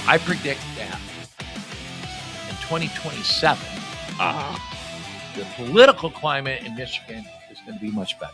I predict that in 2027, the political climate in Michigan is going to be much better.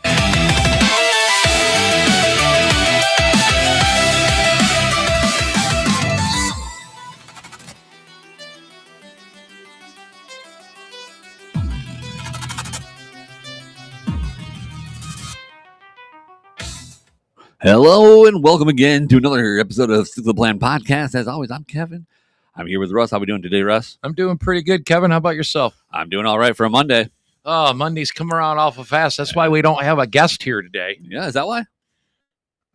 Hello and welcome again to another episode of Stick to the Plan podcast. As always, I'm Kevin. I'm here with Russ. How are we doing today, Russ? I'm doing pretty good, Kevin. How about yourself? I'm doing all right for a Monday. Oh, Mondays come around awful fast. That's why we don't have a guest here today. Yeah, is that why?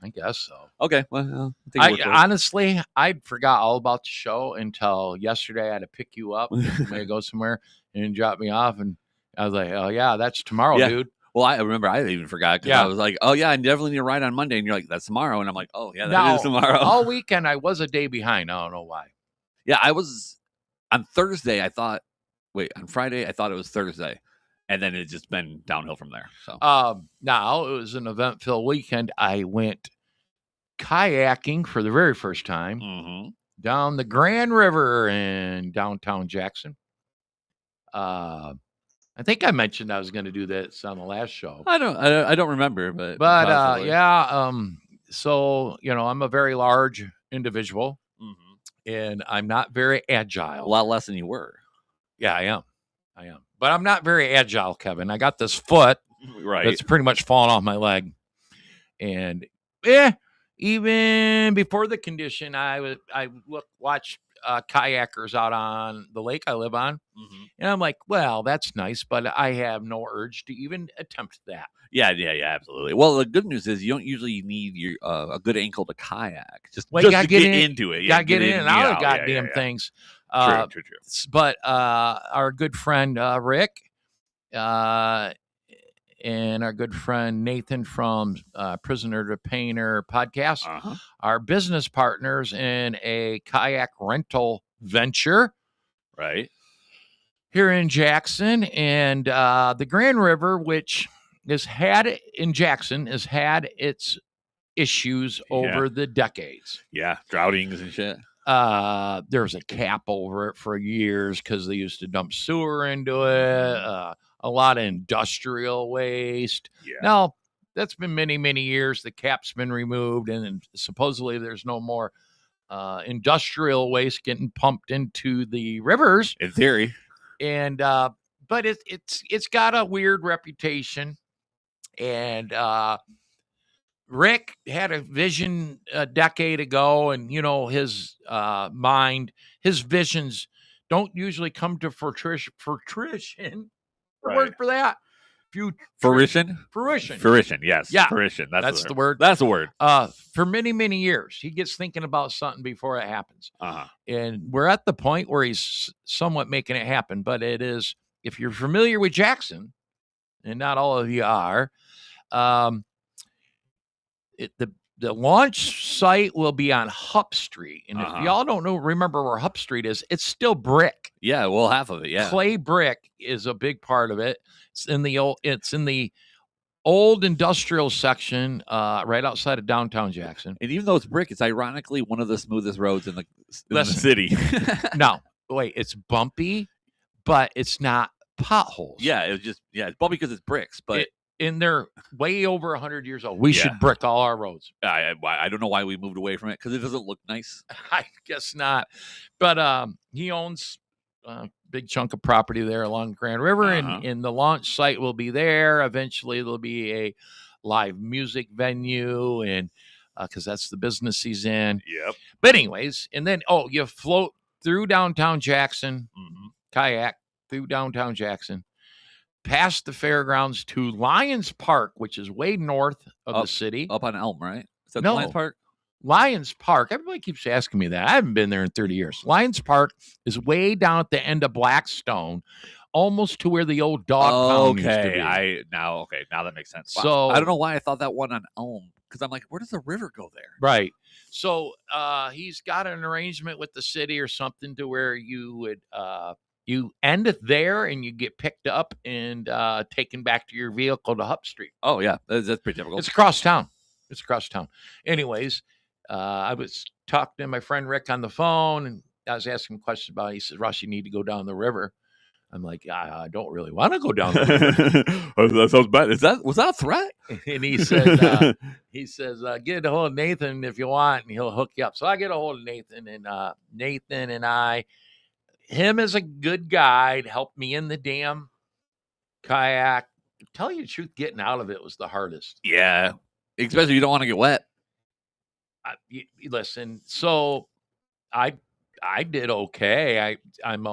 I guess so. Okay. Well, honestly, I forgot all about the show until yesterday. I had to pick you up, maybe go somewhere, and drop me off. And I was like, oh, yeah, that's tomorrow, dude. Well, I remember I even forgot because I was like, oh, yeah, I definitely need a ride on Monday. And you're like, that's tomorrow. And I'm like, oh, yeah, that is tomorrow. All weekend, I was a day behind. I don't know why. Yeah, I was on Thursday. On Friday, I thought it was Thursday. And then it's just been downhill from there. So now it was an event-filled weekend. I went kayaking for the very first time down the Grand River in downtown Jackson. I think I mentioned I was going to do this on the last show. I don't remember, but So I'm a very large individual, and I'm not very agile. A lot less than you were. Yeah, I am, but I'm not very agile, Kevin. I got this foot that's pretty much fallen off my leg, and even before the condition, I watched kayakers out on the lake I live on, and I'm like, well, that's nice, but I have no urge to even attempt that. Yeah, absolutely. Well, the good news is you don't usually need your a good ankle to kayak. Just to get into it. You gotta get in and out of the goddamn things. True. But our good friend Rick, and our good friend Nathan from Prisoner to Painter podcast are business partners in a kayak rental venture here in Jackson. And the Grand River, which has had its issues over the decades. Yeah, droughtings and shit. There was a cap over it for years because they used to dump sewer into it. A lot of industrial waste. Yeah. Now, that's been many, many years. The cap's been removed, and supposedly there's no more industrial waste getting pumped into the rivers. In theory. And but it's got a weird reputation. And Rick had a vision a decade ago, and his visions don't usually come to fruition. Word for that. Fruition. Yes. Yeah. Fruition. That's the word. That's the word. For many, many years, he gets thinking about something before it happens. And we're at the point where he's somewhat making it happen. But it is, if you're familiar with Jackson, and not all of you are, the launch site will be on Hupp Street. And if y'all don't remember where Hupp Street is, it's still brick. Yeah, well, half of it, yeah. Clay brick is a big part of it. It's in the old industrial section right outside of downtown Jackson. And even though it's brick, it's ironically one of the smoothest roads in the city. No, wait, it's bumpy, but it's not potholes. Yeah, it's bumpy because it's bricks, but and they're way over 100 years old. We should brick all our roads. I don't know why we moved away from it, because it doesn't look nice. I guess not. But he owns a big chunk of property there along Grand River, and the launch site will be there. Eventually, there'll be a live music venue, and because that's the business he's in. Yep. But anyways, and then, you float through downtown Jackson, kayak through downtown Jackson, past the fairgrounds to Lions Park, which is way north of the city. Up on Elm, right? Is that Lions Park? Lions Park. Everybody keeps asking me that. I haven't been there in 30 years. Lions Park is way down at the end of Blackstone, almost to where the old dog pound used to be. Now that makes sense. Wow. So I don't know why I thought that one on Elm, because I'm like, where does the river go there? Right. So he's got an arrangement with the city or something to where you would you end it there and you get picked up and taken back to your vehicle to Hupp Street. Oh, yeah. That's pretty typical. It's across town. Anyways, I was talking to my friend Rick on the phone, and I was asking him questions about it. He says, Russ, you need to go down the river. I'm like, I don't really want to go down the river. That sounds bad. Was that a threat? And he says, get a hold of Nathan if you want, and he'll hook you up. So I get a hold of Nathan, and Nathan and him is a good guide, helped me in the damn kayak. Tell you the truth, getting out of it was the hardest. Yeah, especially if you don't want to get wet. Listen, so I did okay. I'm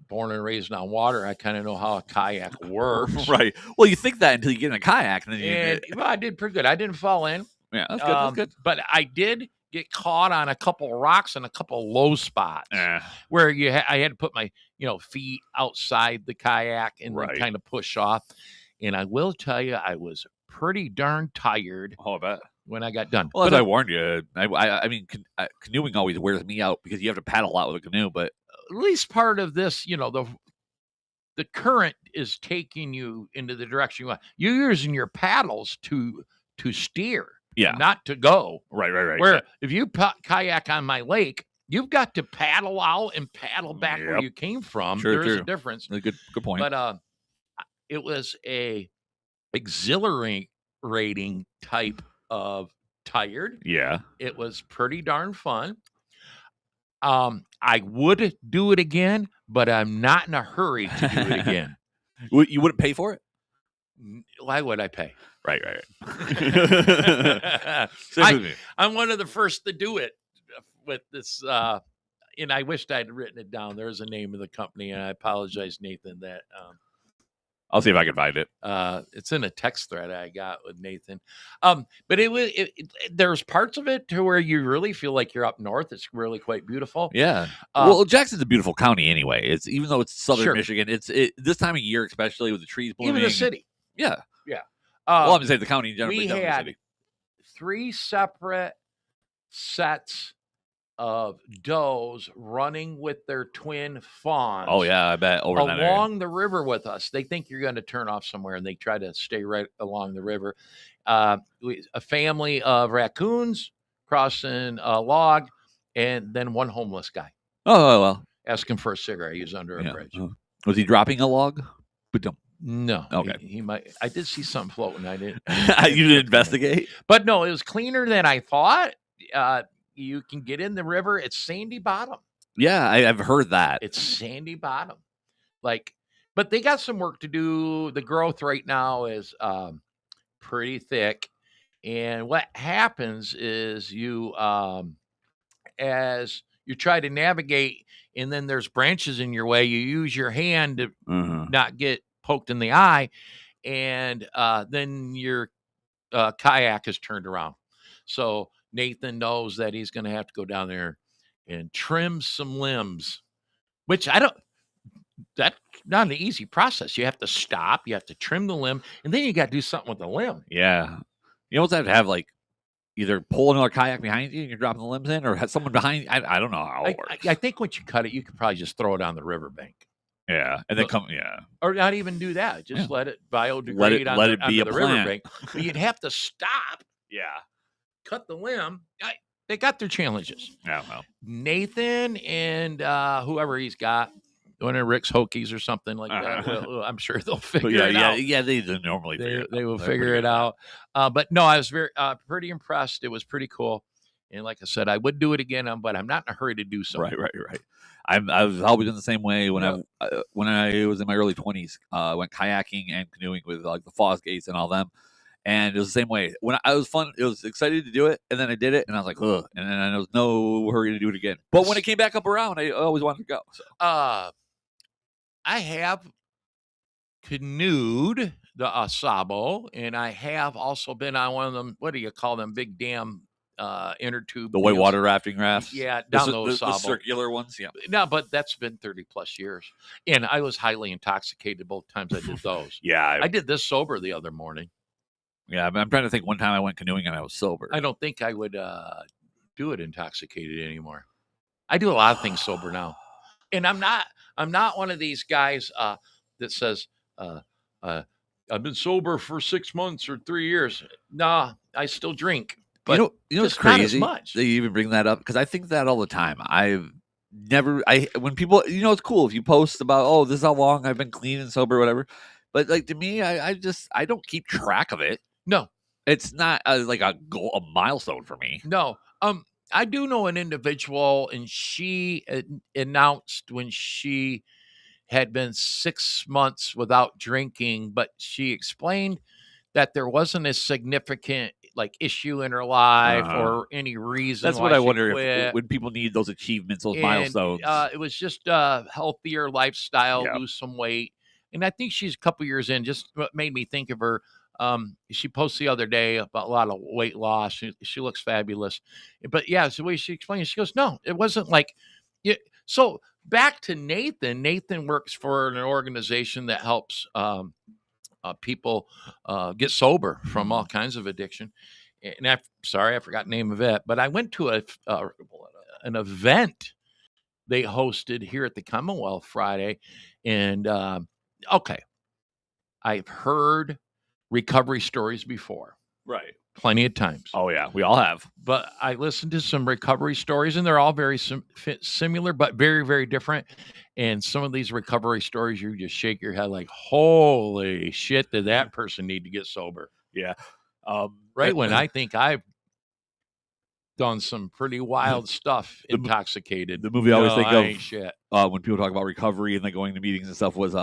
born and raised on water. I kind of know how a kayak works. Right. Well, you think that until you get in a kayak, and then well, I did pretty good. I didn't fall in. Yeah, that's good. That's good. But I did get caught on a couple of rocks and a couple of low spots where I had to put my feet outside the kayak and then kind of push off. And I will tell you, I was pretty darn tired. Oh, I bet. When I got done. Well, as I warned you, I mean, canoeing always wears me out because you have to paddle a lot with a canoe. But at least part of this, the current is taking you into the direction you want. You're using your paddles to steer, not to go. Right. Where if you kayak on my lake, you've got to paddle out and paddle back where you came from. There is a difference. Good point. But it was a exhilarating type of tired. Yeah. It was pretty darn fun. I would do it again, but I'm not in a hurry to do it again. You wouldn't pay for it? Why would I pay? Right. I'm one of the first to do it with this. And I wished I'd written it down. There's a name of the company, and I apologize, Nathan, that I'll see if I can find it. It's in a text thread I got with Nathan. But there's parts of it to where you really feel like you're up north. It's really quite beautiful. Yeah. Well, Jackson's a beautiful county anyway. Even though it's southern Michigan, it's this time of year, especially with the trees blooming. Even the city. Yeah. Well, I'm going to say the county in general. We had the city. 3 separate sets of does running with their twin fawns. Oh yeah, I bet along the river with us. They think you're going to turn off somewhere, and they try to stay right along the river. A family of raccoons crossing a log, and then one homeless guy. Oh well, asking for a cigarette. He was under a bridge. Was he dropping a log? No. Okay. He might. I did see something floating. I didn't. You didn't investigate? But no, it was cleaner than I thought. You can get in the river. It's sandy bottom. Yeah, I've heard that. It's sandy bottom. But they got some work to do. The growth right now is pretty thick. And what happens is you, as you try to navigate, and then there's branches in your way, you use your hand to not get poked in the eye. And then your kayak is turned around. So Nathan knows that he's going to have to go down there and trim some limbs, which that's not an easy process. You have to stop, you have to trim the limb, and then you got to do something with the limb. Yeah. You almost have to have either pull another kayak behind you and you're dropping the limbs in, or have someone behind you. I don't know how it works. I think once you cut it, you could probably just throw it on the riverbank. Yeah. And then or not even do that. Just let it biodegrade on the riverbank. But you'd have to stop. Yeah. Cut the limb. They got their challenges. Yeah, well. Nathan and whoever he's got, one of Rick's Hokies or something like that. Well, I'm sure they'll figure it out. Yeah, they normally they will figure it out. But no, I was pretty impressed. It was pretty cool. And like I said, I would do it again, but I'm not in a hurry to do so. Right. I was always in the same way when I was in my early 20s. I went kayaking and canoeing with the Fosgates and all them. And it was the same way. When I was fun, it was excited to do it, and then I did it, and I was like, ugh, and then I was no hurry to do it again. But when it came back up around, I always wanted to go. So. I have canoed the Asabo, and I have also been on one of them. What do you call them? Big damn inner tube. The whitewater rafting rafts. Yeah, down the Asabo. The circular ones. Yeah. No, but that's been 30 plus years, and I was highly intoxicated both times I did those. Yeah, I did this sober the other morning. Yeah, I'm trying to think. One time I went canoeing and I was sober. I don't think I would do it intoxicated anymore. I do a lot of things sober now, and I'm not one of these guys that says I've been sober for 6 months or 3 years. Nah, I still drink. But you know, it's crazy that you even bring that up because I think that all the time. When people, it's cool if you post about, oh, this is how long I've been clean and sober, or whatever. But like to me, I don't keep track of it. No, it's not like a milestone for me. No, I do know an individual, and she announced when she had been 6 months without drinking, but she explained that there wasn't a significant like issue in her life or any reason. That's why what I she wonder quit. when people need those achievements, those milestones. It was just a healthier lifestyle, lose some weight. And I think she's a couple years in. Just what made me think of her. She posted the other day about a lot of weight loss. She looks fabulous. But yeah, it's the way she explained it. She goes, no, it wasn't like so back to Nathan. Nathan works for an organization that helps people get sober from all kinds of addiction. And I forgot the name of it, but I went to an event they hosted here at the Commonwealth Friday. And okay, I've heard recovery stories before. Right. Plenty of times. Oh, yeah. We all have. But I listened to some recovery stories, and they're all very similar, but very, very different. And some of these recovery stories, you just shake your head like, holy shit, did that person need to get sober? Yeah. Right when I think I've done some pretty wild stuff intoxicated. The movie I always think of shit. When people talk about recovery and like going to meetings and stuff was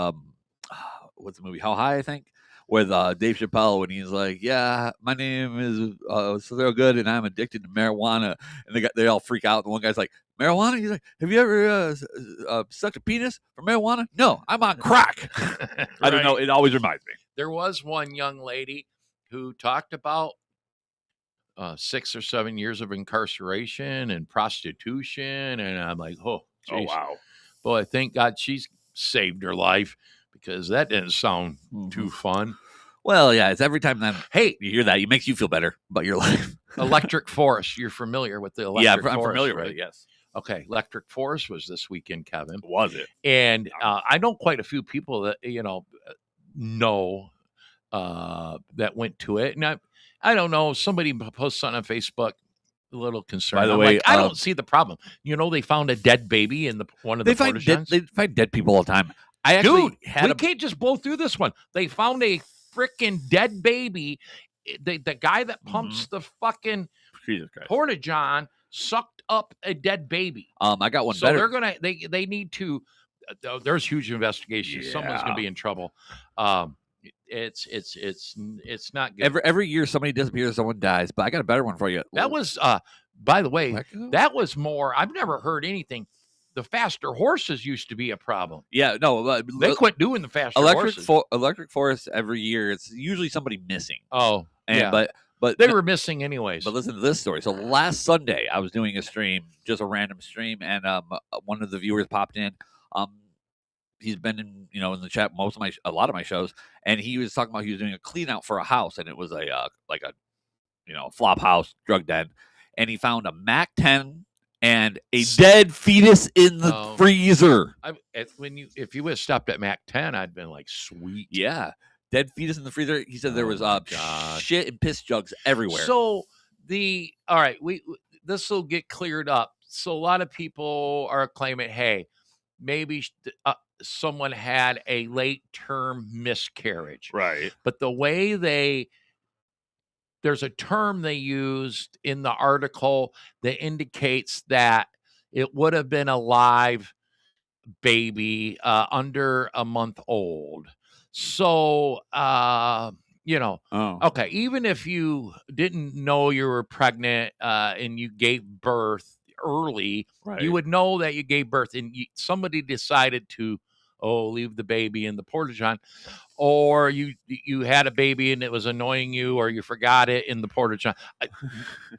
what's the movie? How High, I think, with Dave Chappelle when he's like, yeah, my name is so they're good and I'm addicted to marijuana, and they all freak out. And one guy's like, marijuana? He's like, have you ever sucked a penis for marijuana? No, I'm on crack. Right. I don't know. It always reminds me. There was one young lady who talked about 6 or 7 years of incarceration and prostitution. And I'm like, oh, geez. Oh, wow. Boy, thank God she's saved her life because that didn't sound too fun. Well, yeah, it's every time you hear that, it makes you feel better about your life. Electric Forest. You're familiar with the Electric Forest? Yeah, I'm familiar with it, yes. Okay, Electric Forest was this weekend, Kevin. Was it? And I know quite a few people that, know that went to it. And I don't know, somebody posted something on Facebook, a little concerned. By the way, I don't see the problem. They found a dead baby in one of the porta-johns. They find dead people all the time. We can't just blow through this one. They found a freaking dead baby. The guy that pumps the fucking porta-john sucked up a dead baby. I got one so better. They need to. There's huge investigations. Yeah. Someone's gonna be in trouble. It's not good. Every year somebody disappears, someone dies. But I got a better one for you. That was by the way, that was more. I've never heard anything. The faster horses used to be a problem. Yeah, no, they quit doing the faster horses. Electric Forest every year. It's usually somebody missing. Oh, and yeah. But they were missing anyways. But listen to this story. So last Sunday, I was doing a stream, just a random stream, and one of the viewers popped in. He's been in the chat a lot of my shows, and he was talking about he was doing a clean out for a house, and it was a flop house, drug den, and he found a Mac 10 and a dead fetus in the freezer. If you would have stopped at Mac 10, I'd been like, sweet. Yeah, dead fetus in the freezer. He said there was shit and piss jugs everywhere. So this will get cleared up. So a lot of people are claiming, hey, maybe someone had a late-term miscarriage. Right. But the way there's a term they used in the article that indicates that it would have been a live baby under a month old. So, okay, even if you didn't know you were pregnant and you gave birth early, right, you would know that you gave birth and somebody decided to leave the baby in the porta-john, or you had a baby and it was annoying you, or you forgot it in the porta-john.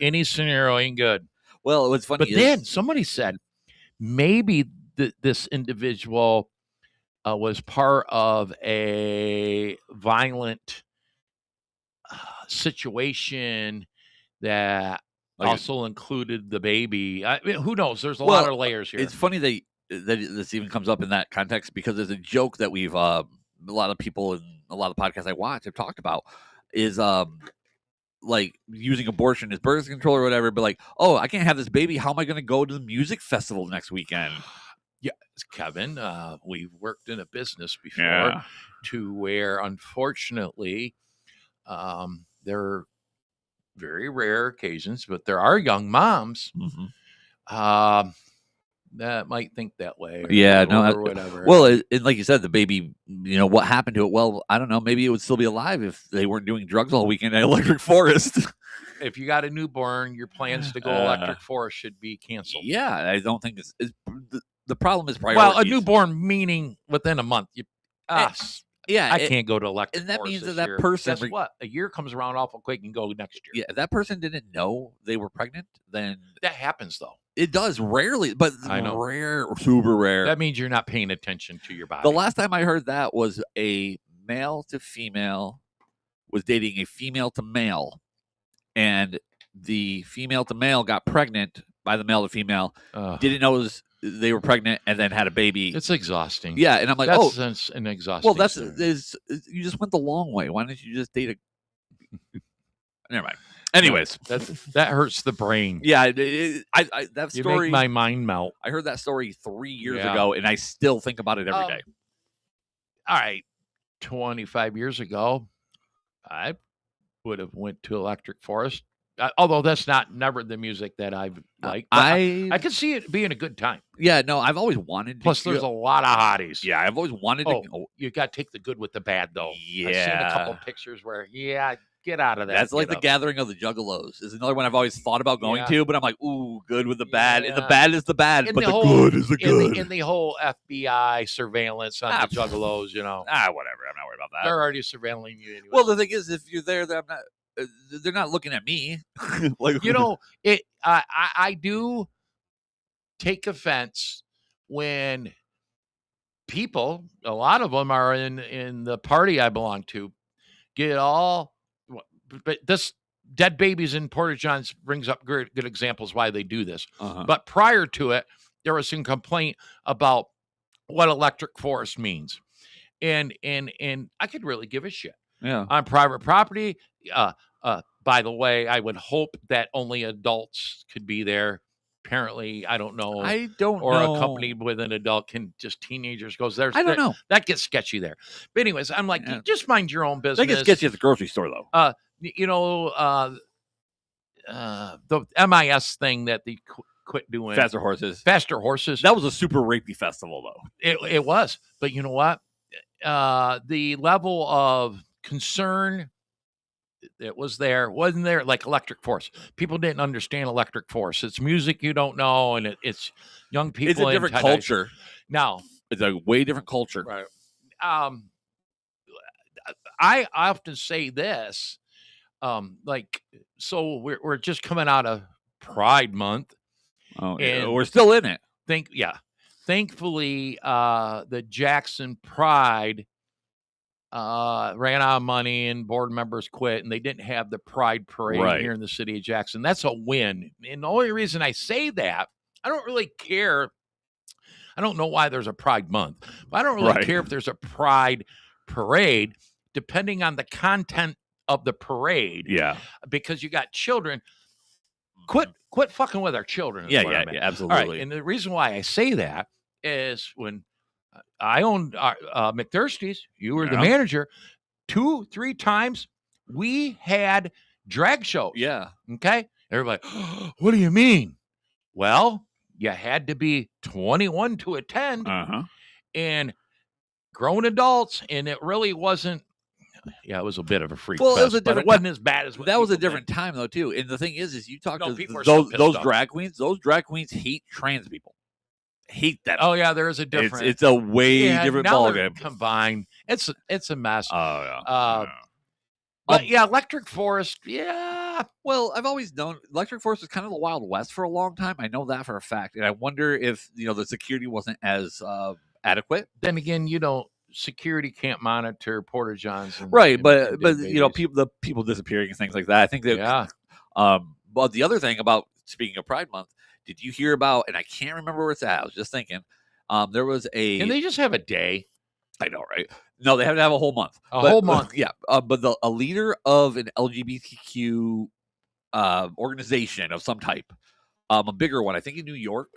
Any scenario ain't good. Well, what's funny but then somebody said maybe this individual was part of a violent situation that also included the baby. I mean, who knows? There's a lot of layers here. It's funny that this even comes up in that context because there's a joke that we've a lot of people in a lot of podcasts I watch have talked about is like using abortion as birth control or whatever, but like, oh, I can't have this baby. How am I going to go to the music festival next weekend? Yeah, Kevin, we've worked in a business before to where, unfortunately, there are very rare occasions, but there are young moms that might think that way. Or whatever. Well, and like you said, the baby, what happened to it? Well, I don't know. Maybe it would still be alive if they weren't doing drugs all weekend at Electric Forest. If you got a newborn, your plans to go Electric Forest should be canceled. Yeah, I don't think it's the problem is priorities. Well, a newborn meaning within a month. I can't go to Electric Forest. And that means that year. person. Guess what? A year comes around awful quick and go next year. Yeah, if that person didn't know they were pregnant, then that happens though. It does rarely, but I know. Rare, super rare. That means you're not paying attention to your body. The last time I heard that was a male to female was dating a female to male, and the female to male got pregnant by the male to female. Didn't know they were pregnant, and then had a baby. It's exhausting. Yeah, and I'm like, that's an exhausting. Well, you just went the long way. Why don't you just date a? Never mind. Anyways, that hurts the brain. Yeah, that story. You make my mind melt. I heard that story 3 years ago, and I still think about it every day. All right, 25 years ago, I would have went to Electric Forest. Although that's never the music that I've liked. I could see it being a good time. Yeah, no, I've always wanted. Plus, there's a lot of hotties. Yeah, I've always wanted to go. You got to take the good with the bad, though. Yeah, I've seen a couple pictures where, get out of that. That's like the gathering of the Juggalos. Is another one I've always thought about going to, but I'm like, ooh, good with the bad. And the bad is the bad, but the good is the good. In the whole FBI surveillance on the Juggalos, whatever. I'm not worried about that. They're already surveilling you anyway. Well, the thing is, if you're there, they're not looking at me. I do take offense when people, a lot of them are in the party I belong to, get all. But this dead babies in Porta Johns brings up good examples why they do this. But prior to it, there was some complaint about what Electric Forest means, and I could really give a shit. Yeah, on private property. By the way, I would hope that only adults could be there. Apparently, I don't know. Or accompanied with an adult can just teenagers goes there. I don't know. That gets sketchy there. But anyways, I'm like, just mind your own business. That gets sketchy at the grocery store, though. The MIS thing that they quit doing. Faster Horses. That was a super rapey festival, though. It was. But you know what? The level of concern it was there, wasn't there, like Electric Force. People didn't understand Electric Force. It's music you don't know, and it's young people. It's a different culture. Now, it's a way different culture. Right. I often say this, so we're just coming out of Pride Month. Oh, and we're still in it. Thankfully, the Jackson Pride ran out of money and board members quit, and they didn't have the Pride Parade here in the city of Jackson. That's a win. And the only reason I say that, I don't really care. I don't know why there's a Pride Month, but I don't really care if there's a Pride Parade, depending on the content of the parade. Yeah. Because you got children. Quit fucking with our children. Yeah, absolutely. All right, and the reason why I say that is when I owned McThirsty's, you were the manager, 2-3 times we had drag shows. Yeah. Okay. Everybody, what do you mean? Well, you had to be 21 to attend and grown adults, and it really wasn't. Yeah, it was a bit of a freak fest, it was a different. It wasn't as bad as what that was a different time though too. And the thing is you talk to those drag queens. Those drag queens hate trans people. Hate them. Oh yeah, there is a difference. It's a way different ballgame. Combined, it's a mess. Oh yeah. But Electric Forest. Yeah. Well, I've always known Electric Forest was kind of the Wild West for a long time. I know that for a fact, and I wonder if the security wasn't as adequate. Then again, security can't monitor Porta Johns, but people disappearing and things like that. I think that but the other thing about speaking of Pride Month, did you hear about? And I can't remember where it's at. I was just thinking, there was a. Can they just have a day? I know, right? No, they have to have a whole month. Whole month. Yeah. But a leader of an LGBTQ organization of some type, a bigger one, I think in New York,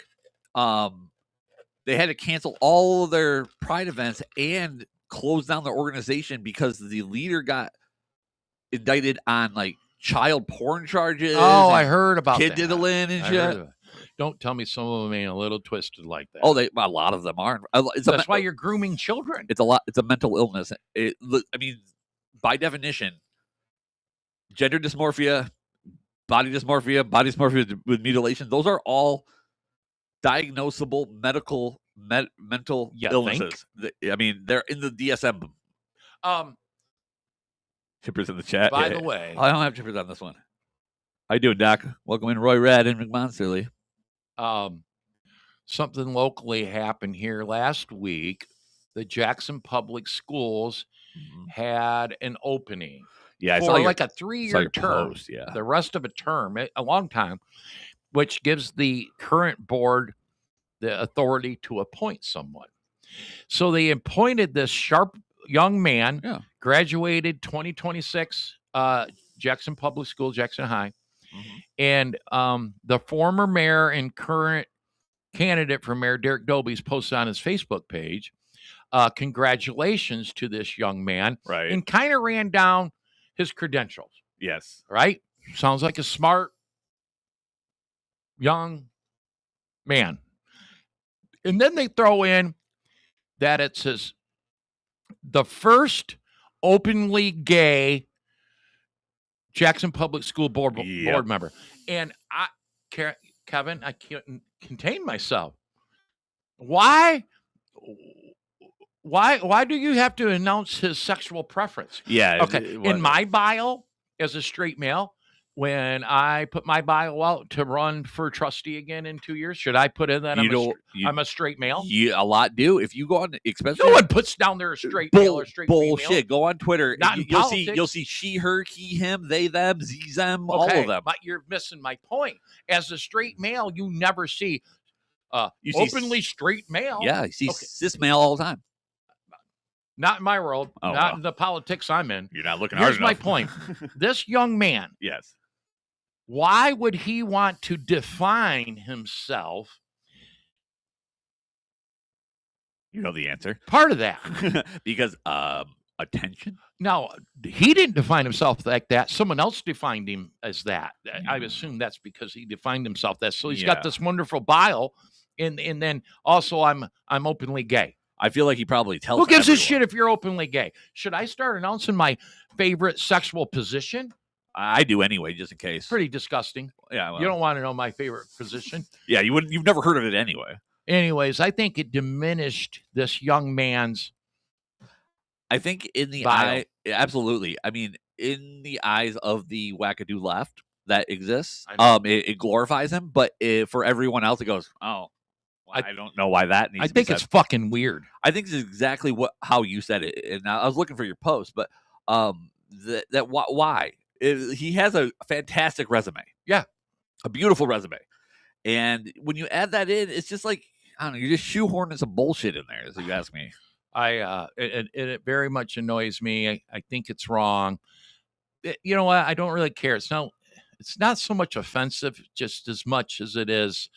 they had to cancel all of their Pride events and close down their organization because the leader got indicted on like child porn charges. Oh, I heard about kid that. diddling and shit. Don't tell me some of them ain't a little twisted like that. Oh, a lot of them are. That's why you're grooming children. It's a lot. It's a mental illness. I mean, by definition, gender dysmorphia, body dysmorphia with mutilation, those are all diagnosable mental illnesses. I mean, they're in the DSM. Chippers in the chat. By the way, I don't have chippers on this one. How you doing, Doc? Welcome in, Roy Rad and McMonsterly. Something locally happened here last week. The Jackson Public Schools had an opening. Yeah, for like a 3-year term. Post, yeah. The rest of a term, a long time, which gives the current board the authority to appoint someone. So they appointed this sharp young man, graduated 2026, Jackson Public School, Jackson High. And the former mayor and current candidate for mayor, Derek Dobies, posted on his Facebook page, congratulations to this young man. Right. And kind of ran down his credentials. Yes. Right? Sounds like a smart young man. And then they throw in that it says the first openly gay Jackson Public School board member. And Kevin, I can't contain myself. Why do you have to announce his sexual preference? Yeah. Okay. In my bio as a straight male, when I put my bio out to run for trustee again in 2 years, should I put in that I'm a straight male? A lot do. If you go on, especially no one puts down there a straight male or straight bullshit. Female. Go on Twitter. You'll see she, her, he, him, they, them, z, them, all of them. But you're missing my point. As a straight male, you never see openly straight male. Yeah, you see cis male all the time. Not in my world. Not in the politics I'm in. You're not looking hard enough. Here's my point. This young man. Yes. Why would he want to define himself? You know the answer. Part of that. Because attention? No, he didn't define himself like that. Someone else defined him as that. I assume that's because he defined himself that. So he's got this wonderful bio, and then also I'm openly gay. I feel like he probably tells Who gives a shit if you're openly gay? Should I start announcing my favorite sexual position? I do anyway, just in case. Pretty disgusting. Yeah, well, you don't want to know my favorite position. Yeah, you wouldn't. You've never heard of it anyway. Anyways, I think it diminished this young man's. I think in the eye, absolutely. I mean, in the eyes of the wackadoo left that exists, it glorifies him. But for everyone else, it goes, oh. I don't know why that needs. I think it's fucking weird. I think it's exactly how you said it, and I was looking for your post, but why he has a fantastic resume, a beautiful resume, and when you add that in, it's just like I don't know, you're just shoehorning some bullshit in there, as you ask me. It very much annoys me. I think it's wrong. You know what? I don't really care. It's not so much offensive, just as much as it is.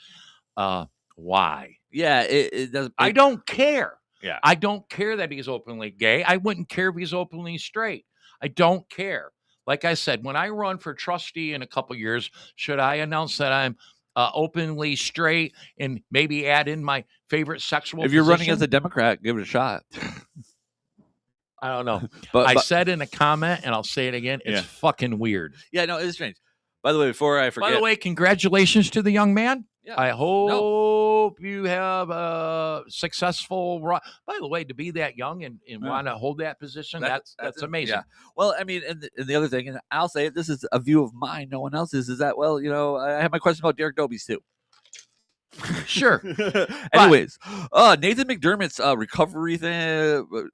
Why? Yeah, it doesn't. I don't care. Yeah, I don't care that he's openly gay. I wouldn't care if he's openly straight. I don't care. Like I said, when I run for trustee in a couple years, should I announce that I'm openly straight and maybe add in my favorite sexual If you're position? running as a Democrat, give it a shot. I don't know. but I said in a comment, and I'll say it again, it's fucking weird. Yeah, no, it's strange. By the way, before I forget. By the way, congratulations to the young man. Yeah. I hope you have a successful run. By the way, to be that young and want to hold that position, that's amazing. Yeah. Well, I mean, and the other thing, and I'll say it, this is a view of mine, no one else's, is that, well, you know, I have my question about Derek Dobies too. Sure. Anyways, Nathan McDermott's recovery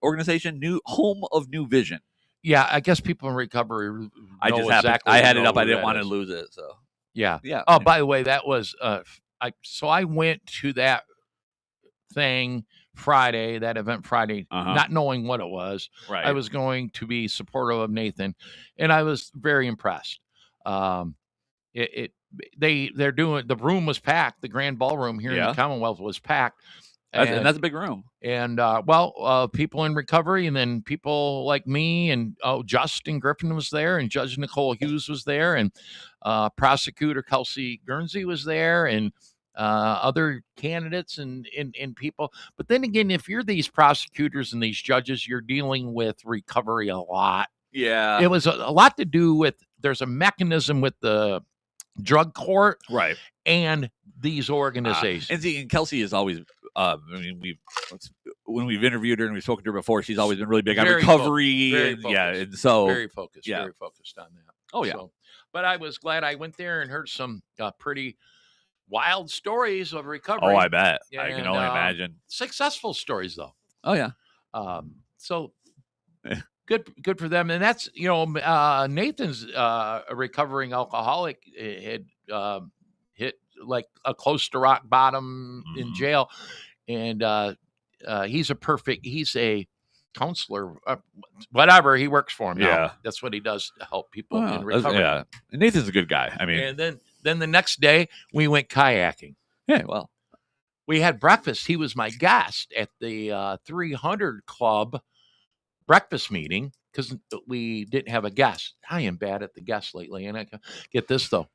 organization, Home of New Vision. Yeah, I guess people in recovery. I had it up. I didn't want to lose it. So yeah. Yeah. Oh, by the way, that was I went to that thing Friday, that event Friday, not knowing what it was. Right. I was going to be supportive of Nathan, and I was very impressed. They're doing, the room was packed. The grand ballroom here in the Commonwealth was packed. And that's a big room. And people in recovery, and then people like me, and Justin Griffin was there, and Judge Nicole Hughes was there, and Prosecutor Kelsey Guernsey was there, and other candidates and people. But then again, if you're these prosecutors and these judges, you're dealing with recovery a lot. Yeah. It was a lot to do with, there's a mechanism with the drug court, right, and these organizations. And Kelsey is always, when we've interviewed her and we've spoken to her before, she's always been really big on recovery. And so very focused on that. Oh yeah. But I was glad I went there and heard some pretty wild stories of recovery. Oh, I bet. I can only imagine. Successful stories, though. Oh yeah. So good for them. And that's, Nathan's a recovering alcoholic, had hit like a close to rock bottom in jail, and he's a counselor, whatever, he works for him now. Yeah, that's what he does to help people in recovery. Yeah, Nathan's a good guy. I mean, and then the next day we went kayaking. Yeah, well, we had breakfast. He was my guest at the 300 Club breakfast meeting, because we didn't have a guest. I am bad at the guests lately. And I get this, though.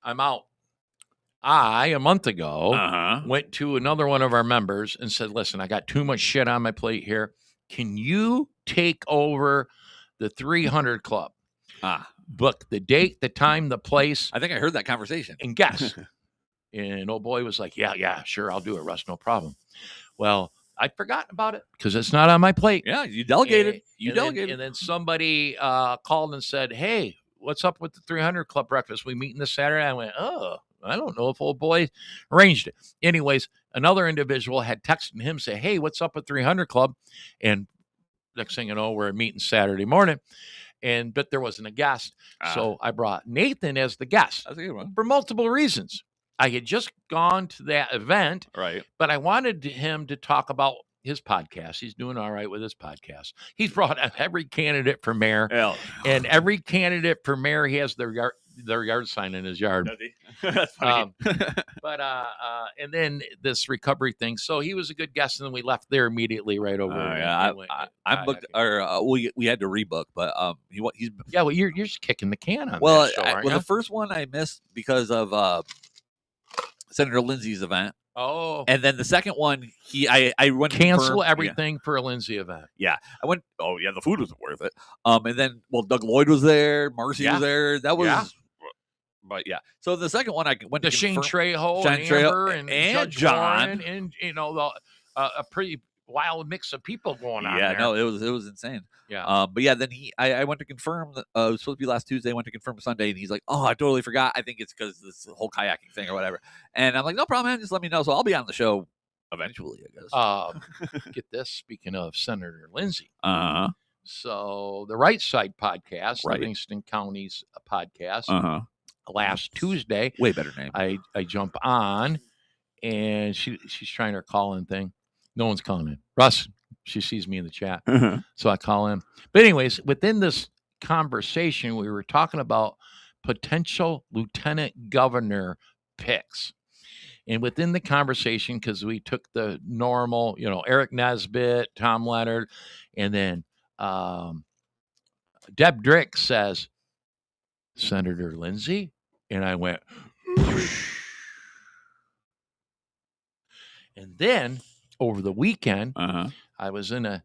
I'm out. A month ago, went to another one of our members and said, listen, I got too much shit on my plate here. Can you take over the 300 Club? Book the date, the time, the place. I think I heard that conversation. And guess. And old boy was like, yeah, sure, I'll do it, Russ, no problem. Well, I'd forgotten about it because it's not on my plate. Yeah, you delegated. And then somebody called and said, hey, what's up with the 300 Club breakfast? We meeting this Saturday. I went, oh, I don't know if old boy arranged it. Anyways, another individual had texted him, say, hey, what's up with 300 Club? And next thing you know, we're meeting Saturday morning. But there wasn't a guest. So I brought Nathan as the guest. That's a good one. For multiple reasons. I had just gone to that event, right? But I wanted him to talk about his podcast. He's doing all right with his podcast. He's brought up every candidate for mayor, and every candidate for mayor, he has their yard sign in his yard. Does he? That's funny. And then this recovery thing. So he was a good guest, and then we left there immediately right over. I'm booked, or we had to rebook, but he's well, you're just kicking the can on. Well, that show, the first one I missed because of Senator Lindsay's event. Oh, and then the second one, I went cancel everything for a Lindsay event. Yeah, I went. Oh yeah, the food wasn't worth it. And then Doug Lloyd was there, Marcy was there. That was, but yeah. So the second one, I went to Shane Trejo, and Amber, and Judge John, Warren, and a pretty wild mix of people going on. Yeah, there. No, it was insane. Yeah. But yeah, then I went to confirm that it was supposed to be last Tuesday. I went to confirm Sunday, and he's like, "Oh, I totally forgot. I think it's because this whole kayaking thing or whatever." And I'm like, "No problem, man. Just let me know." So I'll be on the show eventually, I guess. Get this. Speaking of Senator Lindsay, so the Right Side podcast, Livingston County's podcast, last Tuesday, way better name. I jump on, and she's trying her call-in thing. No one's calling in. Russ. She sees me in the chat. So I call him. But anyways, within this conversation, we were talking about potential lieutenant governor picks. And within the conversation, because we took the normal, Eric Nesbitt, Tom Leonard, and then Deb Drick says, Senator Lindsay? And I went, and then over the weekend, I was I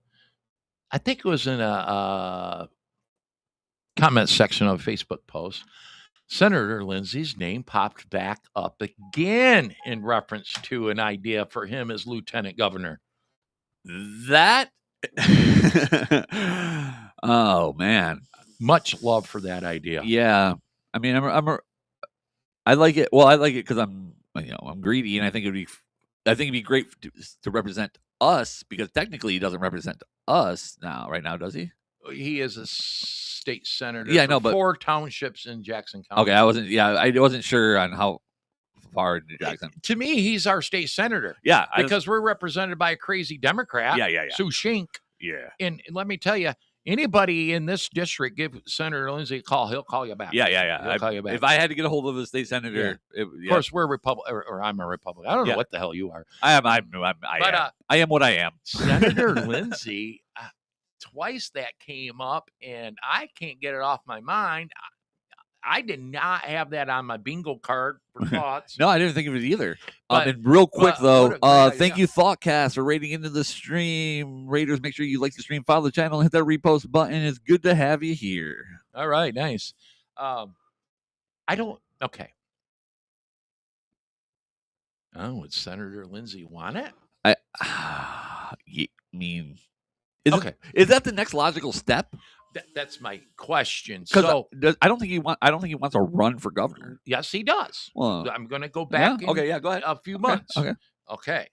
think it was in a comment section of a Facebook post. Senator Lindsay's name popped back up again in reference to an idea for him as lieutenant governor. That, oh man, much love for that idea. Yeah, I mean, I like it. Well, I like it because I'm greedy, and I think it'd be great to represent us, because technically he doesn't represent us right now, does he? He is a state senator. Yeah, I know, but 4 townships in Jackson County. Okay, I wasn't sure on how far into Jackson. To me, he's our state senator. Yeah, because we're represented by a crazy Democrat. Yeah. Sue Shink. Yeah. And let me tell you, anybody in this district, give Senator Lindsay a call. He'll call you back. Yeah. He'll call you back. If I had to get a hold of a state senator, of course we're Republican, or I'm a Republican. I don't know what the hell you are. I am what I am. Senator Lindsay, twice that came up, and I can't get it off my mind. I did not have that on my bingo card for thoughts. No, I didn't think of it either. And real quick, though, thank you, ThoughtCast, for rating into the stream. Raiders, make sure you like the stream, follow the channel, hit that repost button. It's good to have you here. All right, nice. Okay. Oh, would Senator Lindsay want it? I mean, is that the next logical step? That's my question. So I don't think he wants to run for governor. Yes, he does. Well, I'm going to go back. Go ahead. A few months. Okay.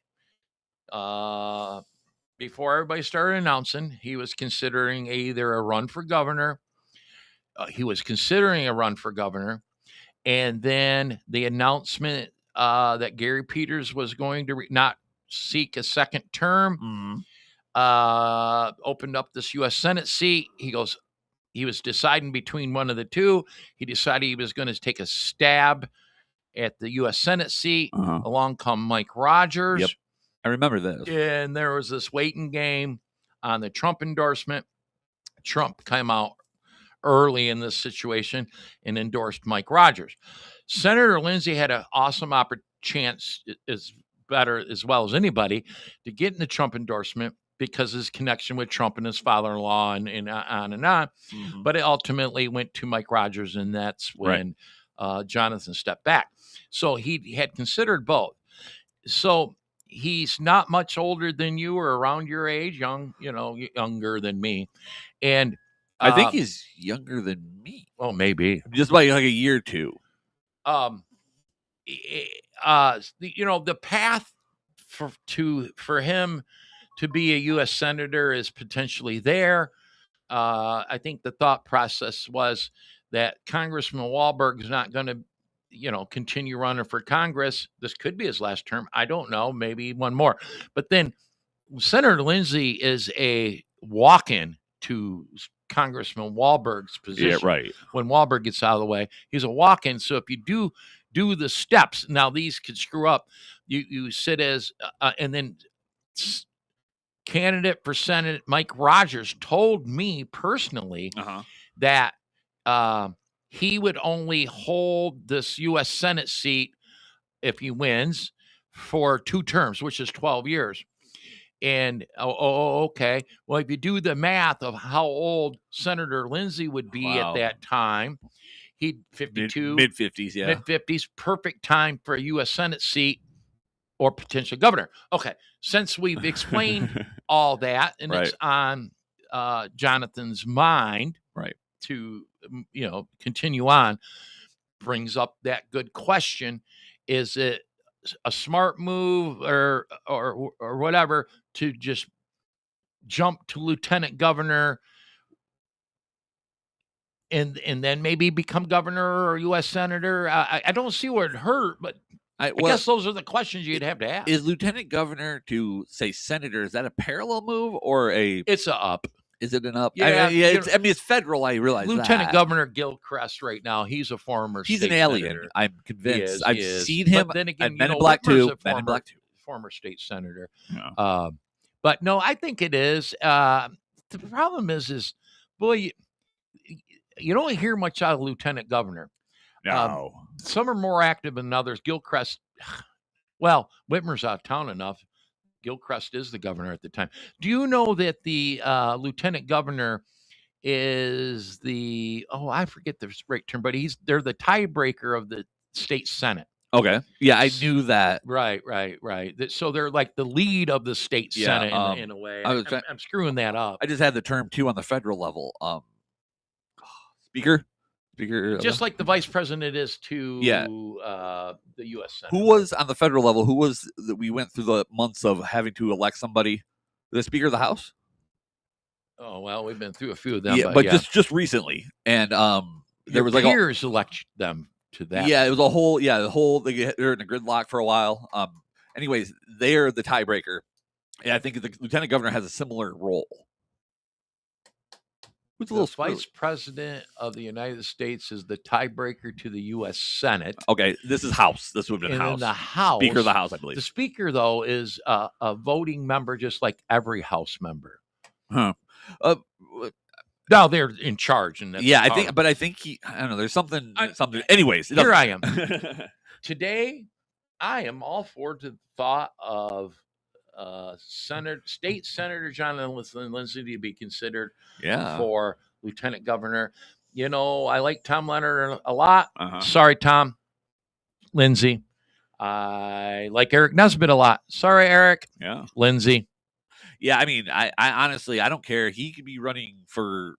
Before everybody started announcing, he was considering either a run for governor. And then the announcement that Gary Peters was going to not seek a second term. Opened up this U.S. Senate seat. He was deciding between one of the two. He decided he was going to take a stab at the U.S. Senate seat. Along come Mike Rogers. Yep. I remember this. And there was this waiting game on the Trump endorsement. Trump came out early in this situation and endorsed Mike Rogers. Senator Lindsay had an awesome chance, as well as anybody, to get in the Trump endorsement, because his connection with Trump and his father-in-law and on and on. But it ultimately went to Mike Rogers, and that's when Jonathan stepped back. So he had considered both. So he's not much older than you, or around your age, younger than me. And I think he's younger than me. Oh, maybe. Just by like a year or two. The path for him to be a U.S. senator is potentially there. I think the thought process was that Congressman Wahlberg is not going to, continue running for Congress. This could be his last term. I don't know, maybe one more. But then Senator Lindsay is a walk-in to Congressman Wahlberg's position. Yeah, right. When Wahlberg gets out of the way, he's a walk-in. So if you do the steps, now these could screw up. You sit as and then candidate for Senate Mike Rogers told me personally that he would only hold this U.S. Senate seat if he wins for 2 terms, which is 12 years. And okay. Well, if you do the math of how old Senator Lindsay would be at that time, he'd 52, mid-50s, mid-50s, perfect time for a U.S. Senate seat or potential governor. Okay, since we've explained all that, and it's on Jonathan's mind, to continue on, brings up that good question: is it a smart move or whatever to just jump to lieutenant governor and then maybe become governor or U.S. senator? I don't see where it hurt, but I guess those are the questions you'd have to ask. Is lieutenant governor to, say, senator, is that a parallel move or a... It's a up. Is it an up? Yeah. It's federal, I realize Lieutenant Governor Gilchrist right now, he's a former He's state an alien, senator. I'm convinced. He I've seen him. But then again, Men in Black 2. Former state senator. Yeah. But no, I think it is. The problem is boy, you don't hear much out of lieutenant governor. No. Some are more active than others. Gilchrist, well, Whitmer's out of town enough. Gilchrist is the governor at the time. Do you know that the lieutenant governor is I forget the right term, but they're the tiebreaker of the state senate. Okay. Yeah, I knew that. Right. So they're like the lead of the state senate in a way. I'm screwing that up. I just had the term too on the federal level. Speaker. Just like the vice president is to the U.S. Senate. Who was on the federal level? Who was that we went through the months of having to elect somebody? The Speaker of the House? Oh, well, we've been through a few of them. Yeah, but just recently. And there was peers elect them to that. Yeah, it was a whole. Yeah, they're in a gridlock for a while. Anyways, they're the tiebreaker. Yeah, I think the lieutenant governor has a similar role. Who's a The little vice president of the United States is the tiebreaker to the U.S. Senate. Okay, this is House. This would have been And House. in the House, Speaker of the House, I believe. The Speaker, though, is a voting member, just like every House member. Huh. Now they're in charge, and that's I think he. I don't know. There's something. Anyways, here I am. Today, I am all for the thought of State Senator John Lindsay to be considered for lieutenant governor. You know, I like Tom Leonard a lot. Sorry, Tom. Lindsay. I like Eric Nesbitt a lot. Sorry, Eric. Yeah. Lindsay. Yeah, I mean, I honestly, I don't care. He could be running for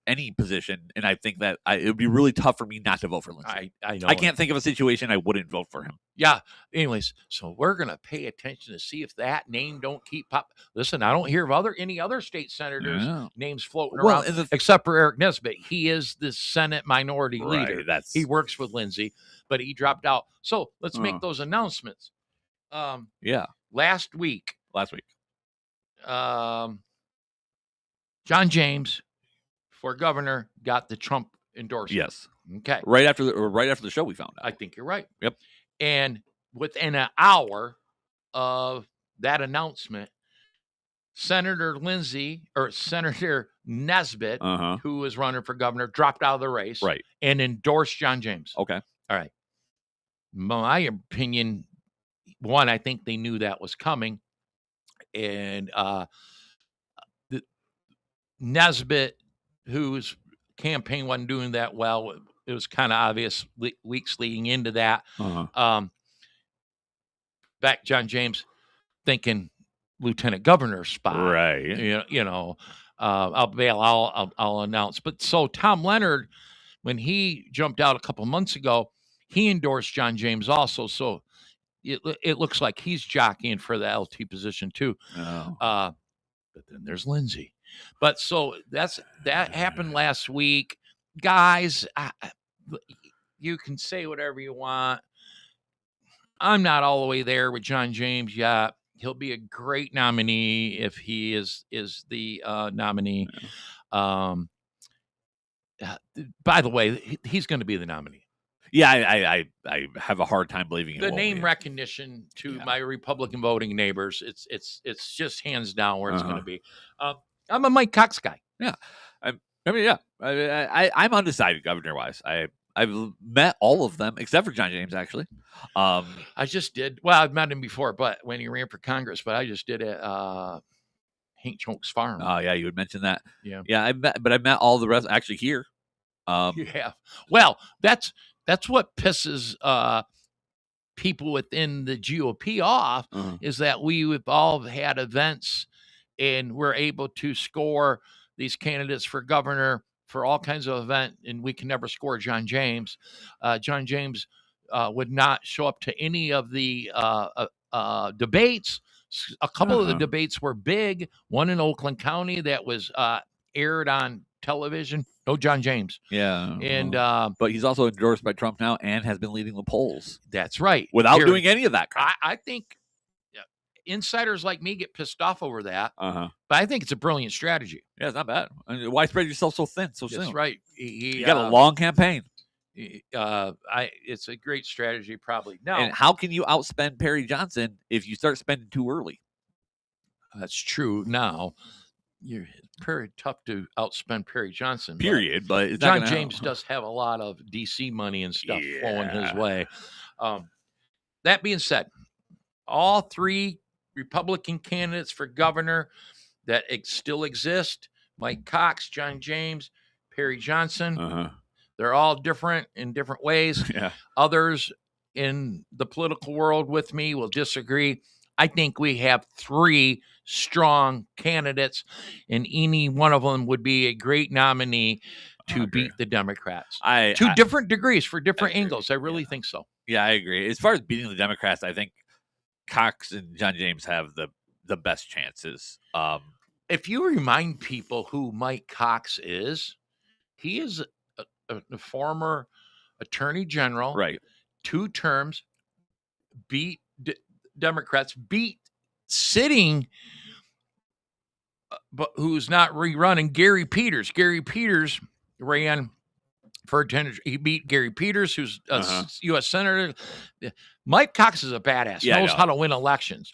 any position, and I think that it would be really tough for me not to vote for Lindsay. I know. I can't think of a situation I wouldn't vote for him. Yeah. Anyways, so we're gonna pay attention to see if that name don't keep popping. Listen, I don't hear of any other state senators' names floating around, except for Eric Nesbitt. He is the Senate minority leader. He works with Lindsay, but he dropped out. So let's make those announcements. Last week, John James for governor got the Trump endorsement. Yes. Okay. Right after the show, we found out. I think you're right. Yep. And within an hour of that announcement, Senator Nesbitt, who was running for governor, dropped out of the race, and endorsed John James. Okay. All right. My opinion, one, I think they knew that was coming, and Nesbitt, whose campaign wasn't doing that well, it was kind of obvious weeks leading into that. Back John James thinking lieutenant governor spot, right? I'll bail. I'll announce. But so Tom Leonard, when he jumped out a couple months ago, he endorsed John James also. So it looks like he's jockeying for the LT position too. But then there's Lindsay. But so that happened last week, guys. You can say whatever you want. I'm not all the way there with John James yet. He'll be a great nominee if he is the nominee. By the way, he's going to be the nominee. Yeah, I have a hard time believing the name recognition to my Republican voting neighbors. It's just hands down where it's going to be. I'm a Mike Cox guy. Yeah, I'm undecided governor wise. I've met all of them except for John James, actually. I just did. Well, I've met him before, but when he ran for Congress, but I just did it. Hank Choke's farm. Oh yeah, you had mentioned that. Yeah. I met all the rest actually here. Yeah. Well, that's what pisses people within the GOP off is that we've all had events and we're able to score these candidates for governor for all kinds of event, and we can never score John James. John James would not show up to any of the debates. A couple of the debates were big. One in Oakland County that was aired on television. No John James. Yeah. And but he's also endorsed by Trump now and has been leading the polls. That's right. Without doing any of that crap. I think insiders like me get pissed off over that. But I think it's a brilliant strategy. Yeah, it's not bad. I mean, why spread yourself so thin so soon? That's right. You got a long campaign. It's a great strategy, probably. Now, and how can you outspend Perry Johnson if you start spending too early? That's true. Now, it's very tough to outspend Perry Johnson. Period. But it's John James does have a lot of DC money and stuff flowing his way. That being said, all three Republican candidates for governor that still exist: Mike Cox, John James, Perry Johnson. They're all different in different ways. Yeah. Others in the political world with me will disagree. I think we have three strong candidates, and any one of them would be a great nominee to beat the Democrats. To different degrees for different angles. I really think so. Yeah, I agree. As far as beating the Democrats, I think Cox and John James have the best chances. If you remind people who Mike Cox is, he is a former attorney general, right? 2 terms, beat Democrats, beat sitting, but who's not rerunning, Gary Peters. Gary Peters ran for attendance. He beat Gary Peters, who's a U.S. Senator. Mike Cox is a badass, knows how to win elections.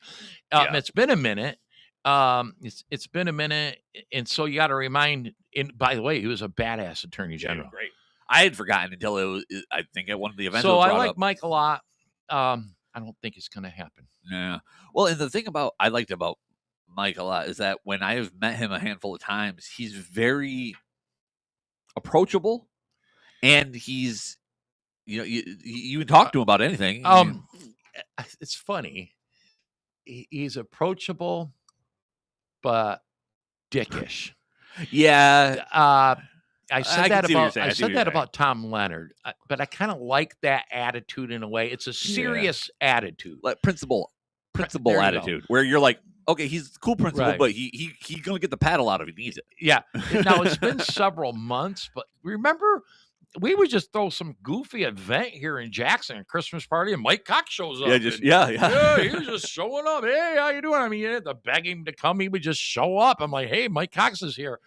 It's been a minute. It's been a minute, and so you got to remind. And by the way, he was a badass attorney general. Great. I had forgotten until it was. I think at one of the events. So I like Mike a lot. I don't think it's going to happen. Yeah. Well, and the thing I liked about Mike a lot is that when I have met him a handful of times, he's very approachable, and he's, you can talk to him about anything. It's funny. He's approachable, but dickish. Yeah. I said that about Tom Leonard, but I kind of like that attitude in a way. It's a serious attitude, like principal attitude, where you're like, okay, he's a cool principal, but he's gonna get the paddle out if he needs it. Yeah. Now it's been several months, but remember, we would just throw some goofy event here in Jackson, a Christmas party, and Mike Cox shows up. Yeah, he was just showing up. Hey, how you doing? I mean, you had to beg him to come. He would just show up. I'm like, hey, Mike Cox is here.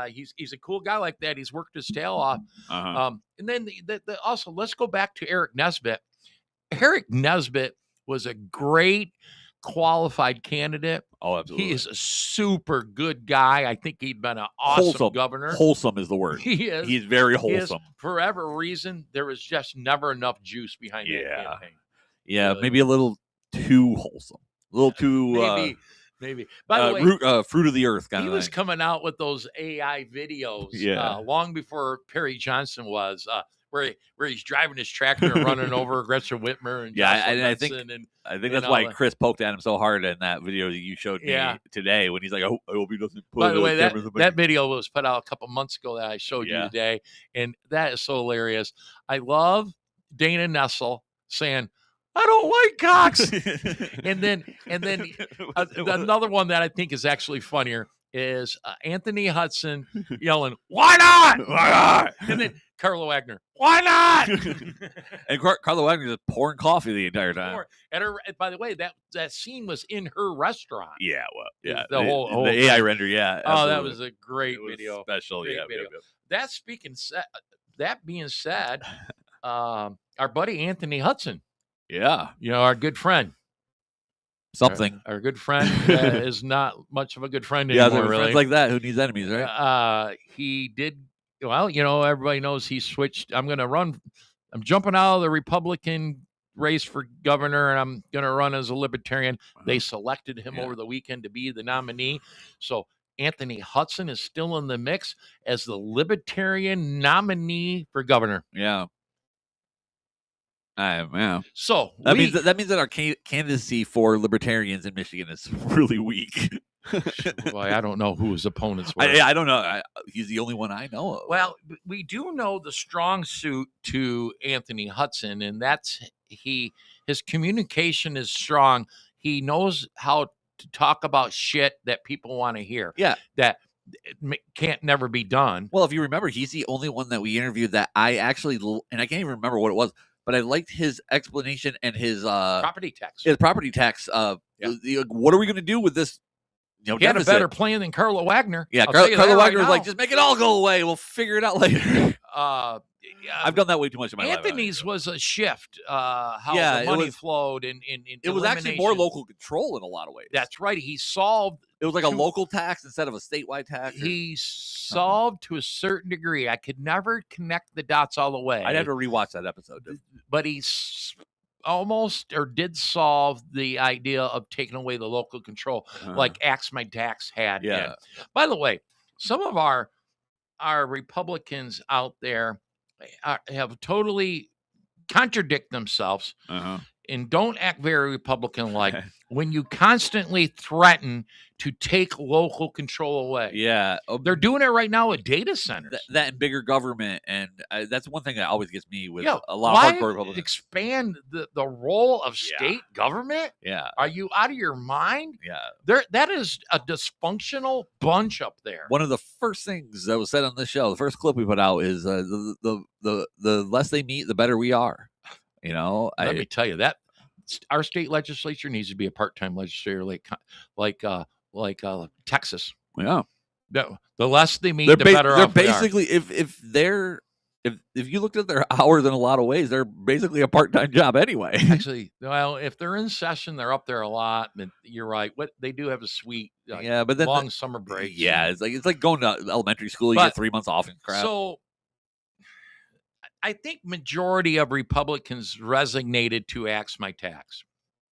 He's a cool guy like that. He's worked his tail off. And then also, let's go back to Eric Nesbitt. Eric Nesbitt was a great qualified candidate. Oh, absolutely. He is a super good guy. I think he'd been an awesome governor. Wholesome is the word. He is. He's very wholesome. For whatever reason, there was just never enough juice behind that campaign. Yeah, really. Maybe a little too wholesome. A little too maybe. By the way, fruit of the earth kind of thing. He was coming out with those AI videos long before Perry Johnson was, where he's driving his tractor and running over Gretchen Whitmer and I think that's why Chris poked at him so hard in that video that you showed me today when he's like, I hope he doesn't put. By the way, that video was put out a couple months ago that I showed you today, and that is so hilarious. I love Dana Nessel saying, I don't like Cox. and then another one that I think is actually funnier is Anthony Hudson yelling, "Why not? Why not?" And then Carla Wagner, "Why not?" And Carla Wagner just pouring coffee the entire time. By the way, that scene was in her restaurant. Yeah, well, yeah, the whole AI render. Yeah. Oh, that was a great video. Special. Great video. That being said, our buddy Anthony Hudson. Yeah. Our good friend. Something. Our good friend is not much of a good friend anymore, really. Friends like that. Who needs enemies, right? He did, everybody knows he switched. I'm jumping out of the Republican race for governor, and I'm going to run as a libertarian. They selected him over the weekend to be the nominee. So Anthony Hudson is still in the mix as the libertarian nominee for governor. Yeah. So that means that our candidacy for libertarians in Michigan is really weak. Well, I don't know who his opponents were. I don't know. He's the only one I know of. Well, we do know the strong suit to Anthony Hudson, and that's his communication is strong. He knows how to talk about shit that people want to hear. Yeah, that can't never be done. Well, if you remember, he's the only one that we interviewed that I actually, and I can't even remember what it was. But I liked his explanation and his property tax. What are we going to do with this? He had a better plan than Carla Wagner. Yeah, Carla Wagner was like, just make it all go away. We'll figure it out later. I've done that way too much in my life. Anthony's was a shift. How the money flowed, and it was actually more local control in a lot of ways. That's right. He solved. It was like a local tax instead of a statewide tax. He solved to a certain degree. I could never connect the dots all the way. I'd have to rewatch that episode. But he almost or did solve the idea of taking away the local control, like Axe My Tax had. Yeah. By the way, some of our Republicans out there have totally contradict themselves. and don't act very Republican-like when you constantly threaten to take local control away. Yeah. They're doing it right now with data centers. That and bigger government, and that's one thing that always gets me with a lot why of hardcore Republicans. Expand the role of state government? Yeah. Are you out of your mind? Yeah. That is a dysfunctional bunch up there. One of the first things that was said on this show, the first clip we put out, is the less they meet, the better we are. You know, let me tell you that our state legislature needs to be a part-time legislature, like Texas. Yeah. The less they meet, the better. They're basically, if you looked at their hours in a lot of ways, they're basically a part-time job anyway. Actually, well, if they're in session, they're up there a lot. And you're right. What they do have a sweet, but then long summer break. Yeah, it's like going to elementary school. You get 3 months off and crap. So I think majority of Republicans resignated to Axe My Tax.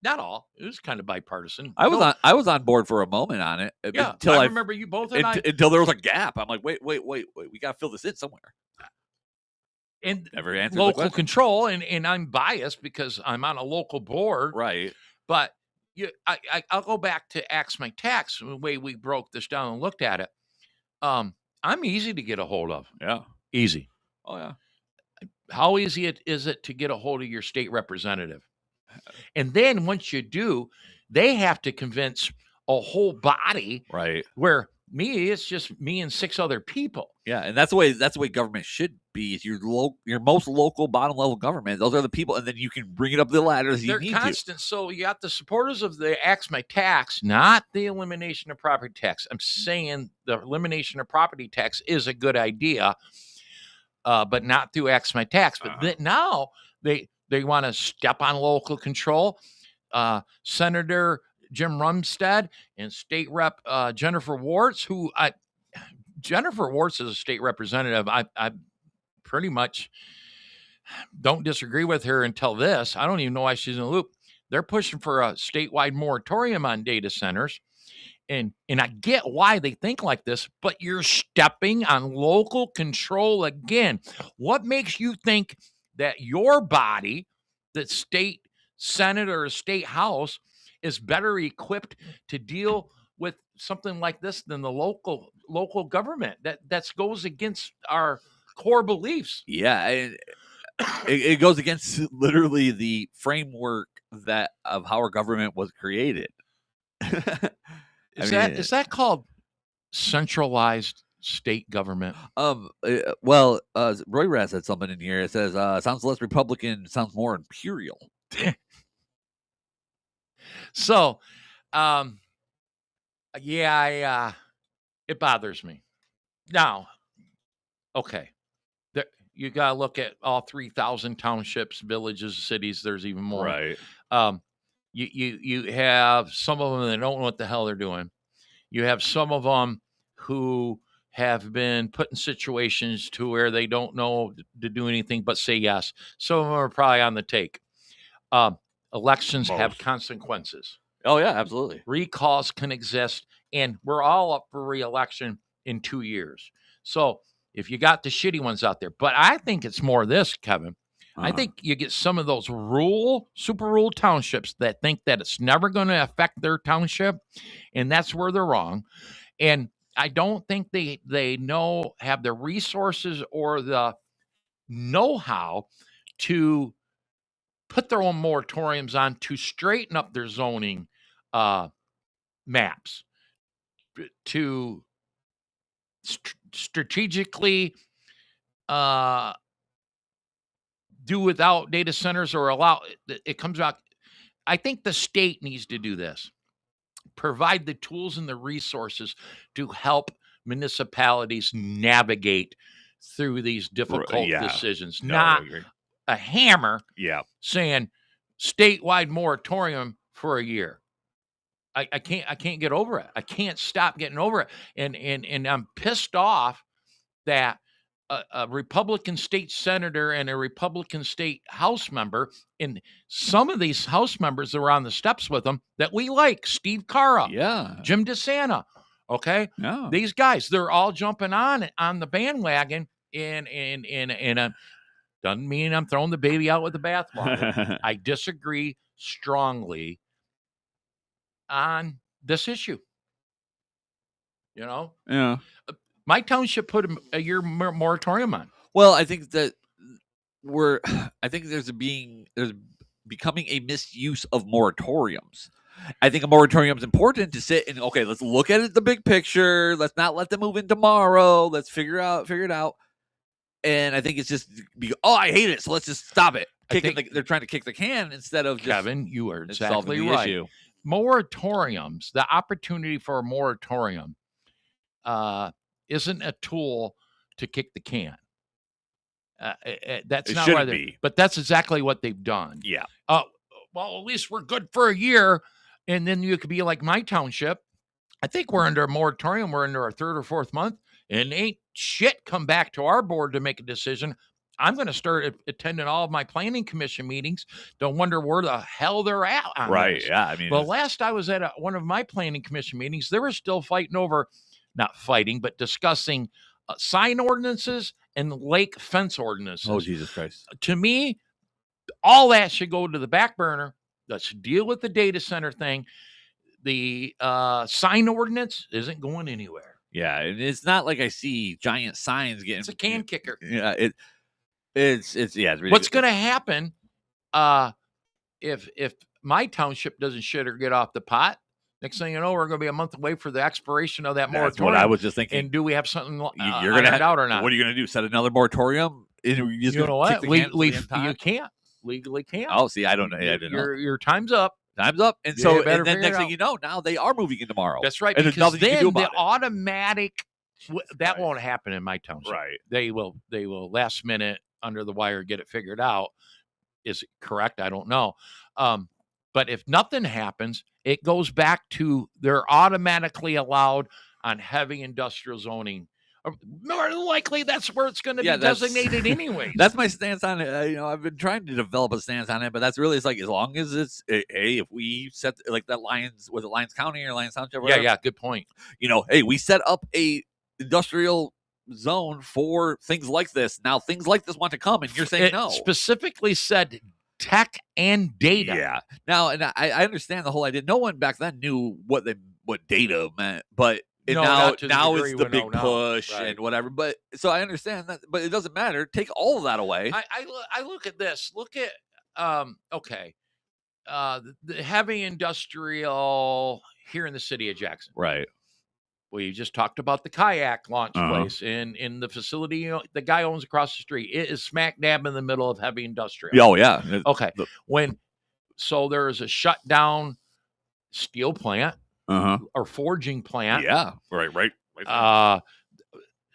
Not all. It was kind of bipartisan. I was on board for a moment on it. Yeah, until I remember you both until there was a gap. I'm like, wait, we got to fill this in somewhere. And local control, and I'm biased because I'm on a local board, right? But I'll go back to Axe My Tax, the way we broke this down and looked at it. I'm easy to get a hold of. Yeah, easy. Oh yeah. How easy is it to get a hold of your state representative? And then once you do, they have to convince a whole body, right? Where it's just me and 6 other people. Yeah, and that's the way government should be. Is your most local bottom level government. Those are the people, and then you can bring it up the ladder as you need constant. So you got the supporters of the Axe My Tax, not the elimination of property tax. I'm saying the elimination of property tax is a good idea, but not through Axe My Tax. But now they want to step on local control. Senator Jim Rumstead and State Rep Jennifer Warts, Jennifer Warts is a state representative. I pretty much don't disagree with her until this. I don't even know why she's in the loop. They're pushing for a statewide moratorium on data centers. And I get why they think like this, but you're stepping on local control again. What makes you think that your body, the state Senate or state house, is better equipped to deal with something like this than the local government? That goes against our core beliefs. Yeah, it goes against literally the framework of how our government was created. Is that called centralized state government? Well, Roy Raz said something in here. It says sounds less Republican, sounds more imperial. So, it bothers me. Now, okay, you got to look at all 3,000 townships, villages, cities. There's even more. Right. You have some of them that don't know what the hell they're doing. You have some of them who have been put in situations to where they don't know to do anything but say yes. Some of them are probably on the take. Elections have consequences. Oh, yeah, absolutely. Recalls can exist, and we're all up for re-election in 2 years. So if you got the shitty ones out there, but I think it's more this, Kevin. I think you get some of those super rural townships that think that it's never going to affect their township, and that's where they're wrong. And I don't think they have the resources or the know-how to put their own moratoriums on to straighten up their zoning maps, to strategically do without data centers or allow it comes out. I think the state needs to do this. Provide the tools and the resources to help municipalities navigate through these difficult decisions. Not a hammer saying statewide moratorium for a year. I can't get over it. I can't stop getting over it. And I'm pissed off that a Republican state senator and a Republican state House member, and some of these House members that were on the steps with them that we like, Steve Carra, Jim DeSanta, okay? Yeah. These guys, they're all jumping on the bandwagon, and Doesn't mean I'm throwing the baby out with the bathwater. I disagree strongly on this issue. Yeah. My township put a year moratorium on. Well, I think that I think there's becoming a misuse of moratoriums. I think a moratorium is important to sit and, okay, let's look at it, the big picture. Let's not let them move in tomorrow. Let's figure it out. And I think it's just, I hate it, so let's just stop it. They're trying to kick the can instead of Kevin, you are exactly solving the right. issue. Moratoriums, the opportunity for a moratorium, isn't a tool to kick the can. That's not why they. But that's exactly what they've done. Yeah. Well, at least we're good for a year, and then you could be like my township. I think we're under a moratorium. We're under our third or fourth month, and ain't shit come back to our board to make a decision. I'm going to start attending all of my planning commission meetings. Don't wonder where the hell they're at on right. this. Yeah. I mean, well, last I was at one of my planning commission meetings, they were still fighting over, not fighting, but discussing sign ordinances and lake fence ordinances. Oh, Jesus Christ. To me, all that should go to the back burner. Let's deal with the data center thing. The sign ordinance isn't going anywhere. Yeah, and it's not like I see giant signs getting. It's a can kicker. Yeah, it's what's going to happen if my township doesn't shit or get off the pot? Next thing you know, we're going to be a month away for the expiration of that moratorium. That's what I was just thinking. And do we have something you're going to out or not? What are you going to do? Set another moratorium? You know what? You can't. Legally can't. Oh, see, I don't know. I didn't know. Your time's up. Time's up. And so, and then next thing you know, now they are moving in tomorrow. That's right. And because there's nothing you can do about the automatic, that won't happen in my township. Right. They will last minute under the wire get it figured out. Is it correct? I don't know. But if nothing happens, it goes back to they're automatically allowed on heavy industrial zoning. More than likely, that's where it's going to be designated anyway. That's my stance on it. I've been trying to develop a stance on it, but that's really, it's like, as long as it's, if we set like that Lyons County or Lyons Township? Yeah, good point. Hey, we set up a industrial zone for things like this. Now things like this want to come, and you're saying no. Specifically said tech and data. Yeah. Now, and I understand the whole idea. No one back then knew what data meant, but now it's the big push and whatever. But so I understand that, but it doesn't matter. Take all of that away. I look at this. Look at the heavy industrial here in the city of Jackson. Right. We just talked about the kayak launch place in the facility the guy owns across the street. It is smack dab in the middle of heavy industrial. Oh yeah. Okay. So there is a shut down steel plant. Or forging plant. Yeah, right.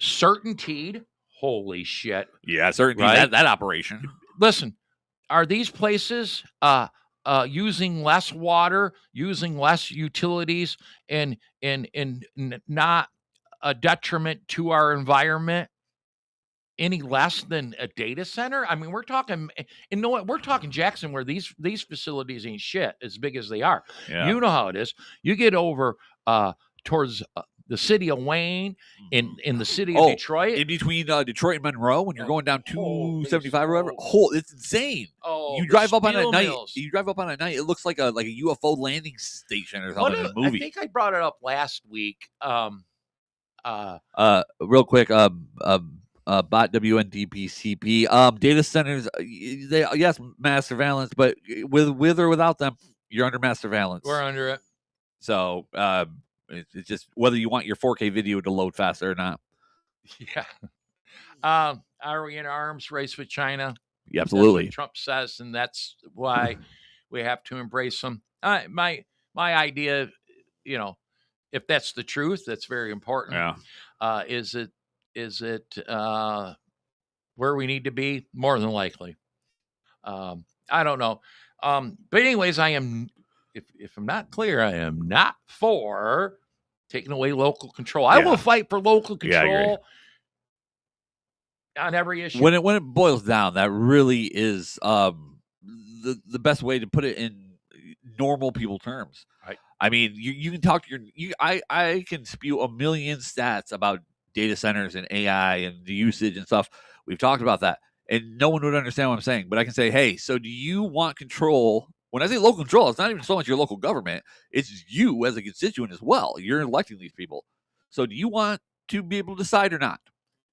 Certainteed. Holy shit. Yeah, Certainteed. Right? That operation. Listen, are these places using less water, using less utilities, and not a detriment to our environment any less than a data center? I mean, we're talking, we're talking Jackson, where these facilities ain't shit as big as they are. Yeah. You know how it is. You get over towards the city of Wayne, in the city of Detroit, in between Detroit and Monroe, when you're going down 275 or whatever. It's insane. You drive up on a night. You drive up on a night. It looks like a UFO landing station or something in a movie. I think I brought it up last week. Real quick. Bot WNDPCP. Data centers, yes, mass surveillance, but with or without them, you're under mass surveillance. We're under it. So it's just whether you want your 4K video to load faster or not. Yeah. Are we in an arms race with China? Yeah, absolutely. That's what Trump says, and that's why we have to embrace them. My idea, if that's the truth, that's very important. Yeah. Is it where we need to be? More than likely. I don't know. But anyways, I am, if I'm not clear, I am not for taking away local control. I will fight for local control on every issue. When it boils down, that really is the best way to put it in normal people terms. Right. I mean, you can talk to I can spew a million stats about data centers and AI and the usage and stuff. We've talked about that. and no one would understand what I'm saying. But I can say, hey, so do you want control? When I say local control, it's not even so much your local government; it's you as a constituent as well. You're electing these people, so do you want to be able to decide or not?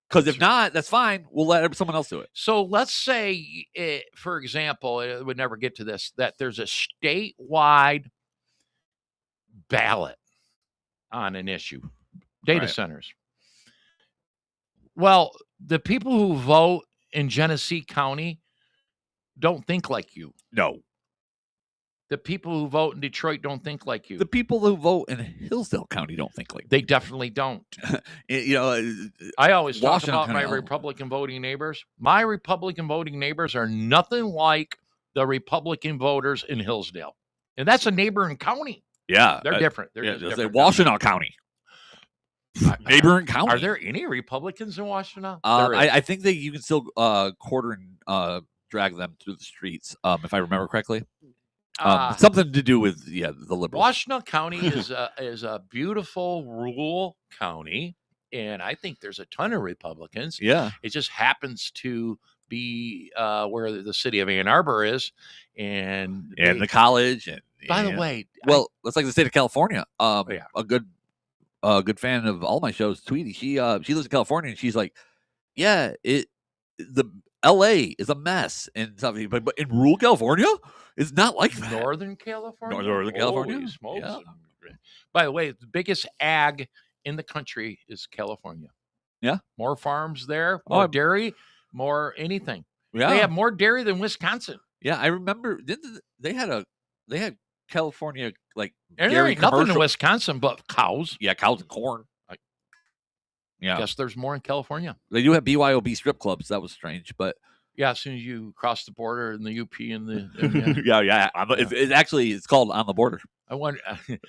Because if not, that's fine. We'll let someone else do it. So let's say, for example, it would never get to this, that there's a statewide ballot on an issue, data centers. Well, the people who vote in Genesee County don't think like you. No. The people who vote in Detroit don't think like you. The people who vote in Hillsdale County don't think like They definitely don't. I always talk about my Republican voting neighbors. My Republican voting neighbors are nothing like the Republican voters in Hillsdale. And that's a neighboring county. Yeah. They're different. They're different. Washtenaw County. Neighboring county. Are there any Republicans in Washtenaw? I think that you can still quarter and drag them through the streets, if I remember correctly. Something to do with the liberals. Washtenaw County is a beautiful rural county, and I think there's a ton of Republicans. Yeah, it just happens to be where the city of Ann Arbor is, and the college. And by the way, that's like the state of California. A good fan of all my shows, Tweety. She lives in California, and she's like, yeah, the LA is a mess and something, but in rural California, it's not like that. Northern California. Holy smokes. Yeah. By the way, the biggest ag in the country is California. Yeah. More farms there, more dairy, more anything. Yeah. They have more dairy than Wisconsin. Yeah, I remember they had California like and there ain't nothing in Wisconsin but cows. Yeah, cows and corn. Yeah. Guess there's more in California. They do have BYOB strip clubs. That was strange, but yeah, as soon as you cross the border in the UP and the yeah. It's called On the Border. I wonder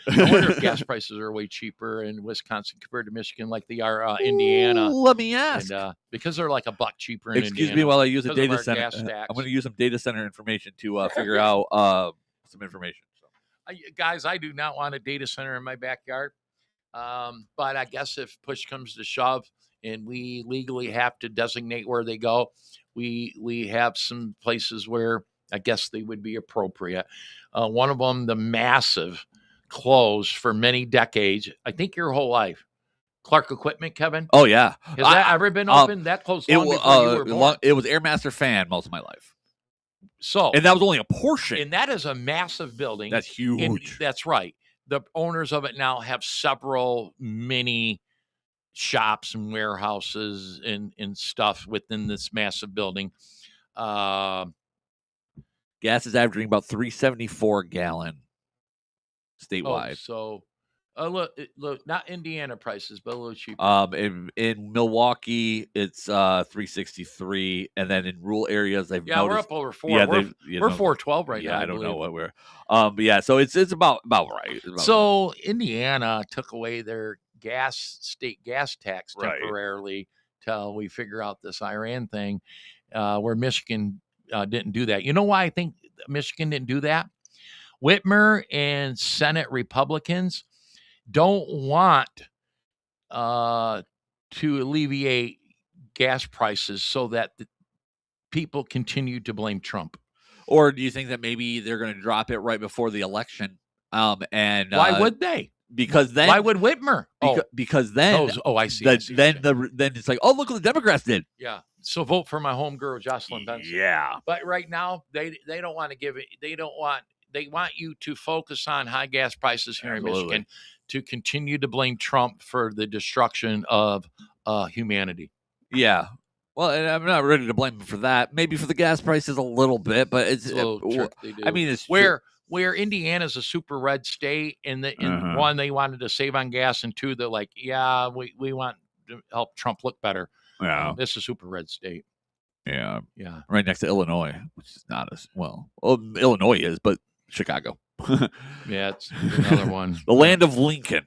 if gas prices are way cheaper in Wisconsin compared to Michigan, like they are Indiana. Let me ask, and, because they're like $1 cheaper in Excuse Indiana. me while I use a data center. I'm going to use some data center information to figure out some information. So. Guys, I do not want a data center in my backyard. But I guess if push comes to shove and we legally have to designate where they go, we have some places where I guess they would be appropriate. One of them, the massive, closed for many decades. I think your whole life. Clark Equipment, Kevin. Oh yeah, has that ever been open? That closed long before you were born. It was Airmaster Fan most of my life. So, and that was only a portion. And that is a massive building. That's huge. That's right. The owners of it now have several mini shops and warehouses and stuff within this massive building. Gas is averaging about $3.74 a gallon statewide. So look, not Indiana prices, but a little cheaper. In Milwaukee, it's $3.63, and then in rural areas, they've noticed, we're up over $4. Yeah, we're $4.12 right now. Yeah, I don't know what we're. But yeah, so it's about right. So Indiana took away their state gas tax temporarily till we figure out this Iran thing, where Michigan didn't do that. You know why I think Michigan didn't do that? Whitmer and Senate Republicans don't want to alleviate gas prices so that the people continue to blame Trump. Or do you think that maybe they're going to drop it right before the election? And why would they? Because then why would Whitmer? Because then I see. Then it's like, oh, look what the Democrats did. Yeah. So vote for my homegirl Jocelyn Benson. Yeah. But right now they don't want to give it. They want you to focus on high gas prices here in Michigan, to continue to blame Trump for the destruction of humanity. Yeah. Well, and I'm not ready to blame him for that. Maybe for the gas prices a little bit, but it's I mean, it's where Indiana's a super red state, and one, they wanted to save on gas, and two, they're like, yeah, we want to help Trump look better. Yeah. This is a super red state. Yeah. Yeah. Right next to Illinois, which is not as well. Illinois is, but Chicago. Yeah, it's another one. The land of Lincoln.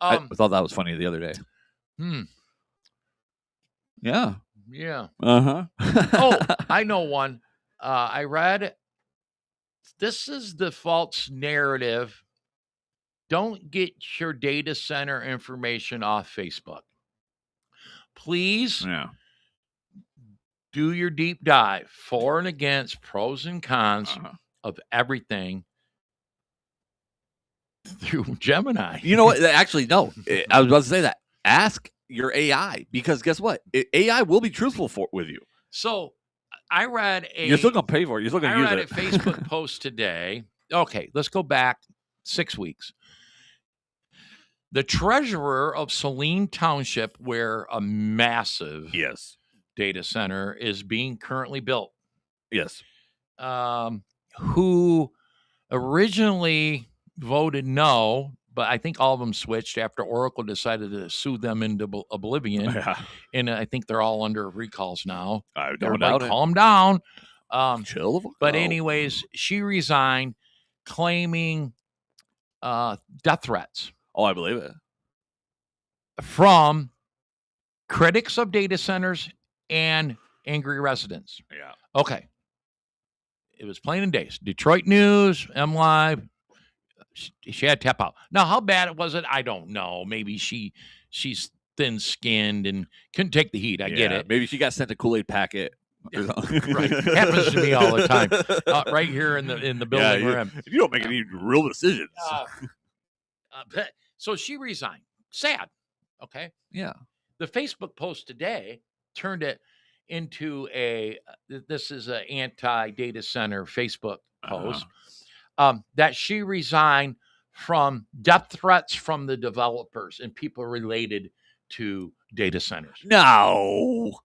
I thought that was funny the other day. Yeah. Yeah. Uh-huh. I know one. I read, this is the false narrative. Don't get your data center information off Facebook. Please Do your deep dive, for and against, pros and cons of everything through Gemini. You know what? Actually, no. I was about to say that. Ask your AI, because guess what? AI will be truthful with you. So I read You're still gonna pay for it. You're still gonna use it. I read a Facebook post today. Okay, let's go back 6 weeks. The treasurer of Saline Township, where a massive data center is being currently built. Yes. Who originally voted no, but I think all of them switched after Oracle decided to sue them into oblivion. Yeah. And I think they're all under recalls now. I don't doubt it. Calm down. Chill the fuck But out. anyways, she resigned, claiming death threats. Oh, I believe it. From critics of data centers and angry residents. Yeah. Okay. It was plain and days. Detroit News, MLive. She had to tap out. Now, how bad was it? I don't know. Maybe she's thin-skinned and couldn't take the heat. I get it. Maybe she got sent a Kool-Aid packet. Right. Happens to me all the time. Right here in the building where I'm. You don't make any real decisions. So she resigned. Sad. Okay. Yeah. The Facebook post today turned it into this is an anti-data center Facebook post, that she resigned from death threats from the developers and people related to data centers. No.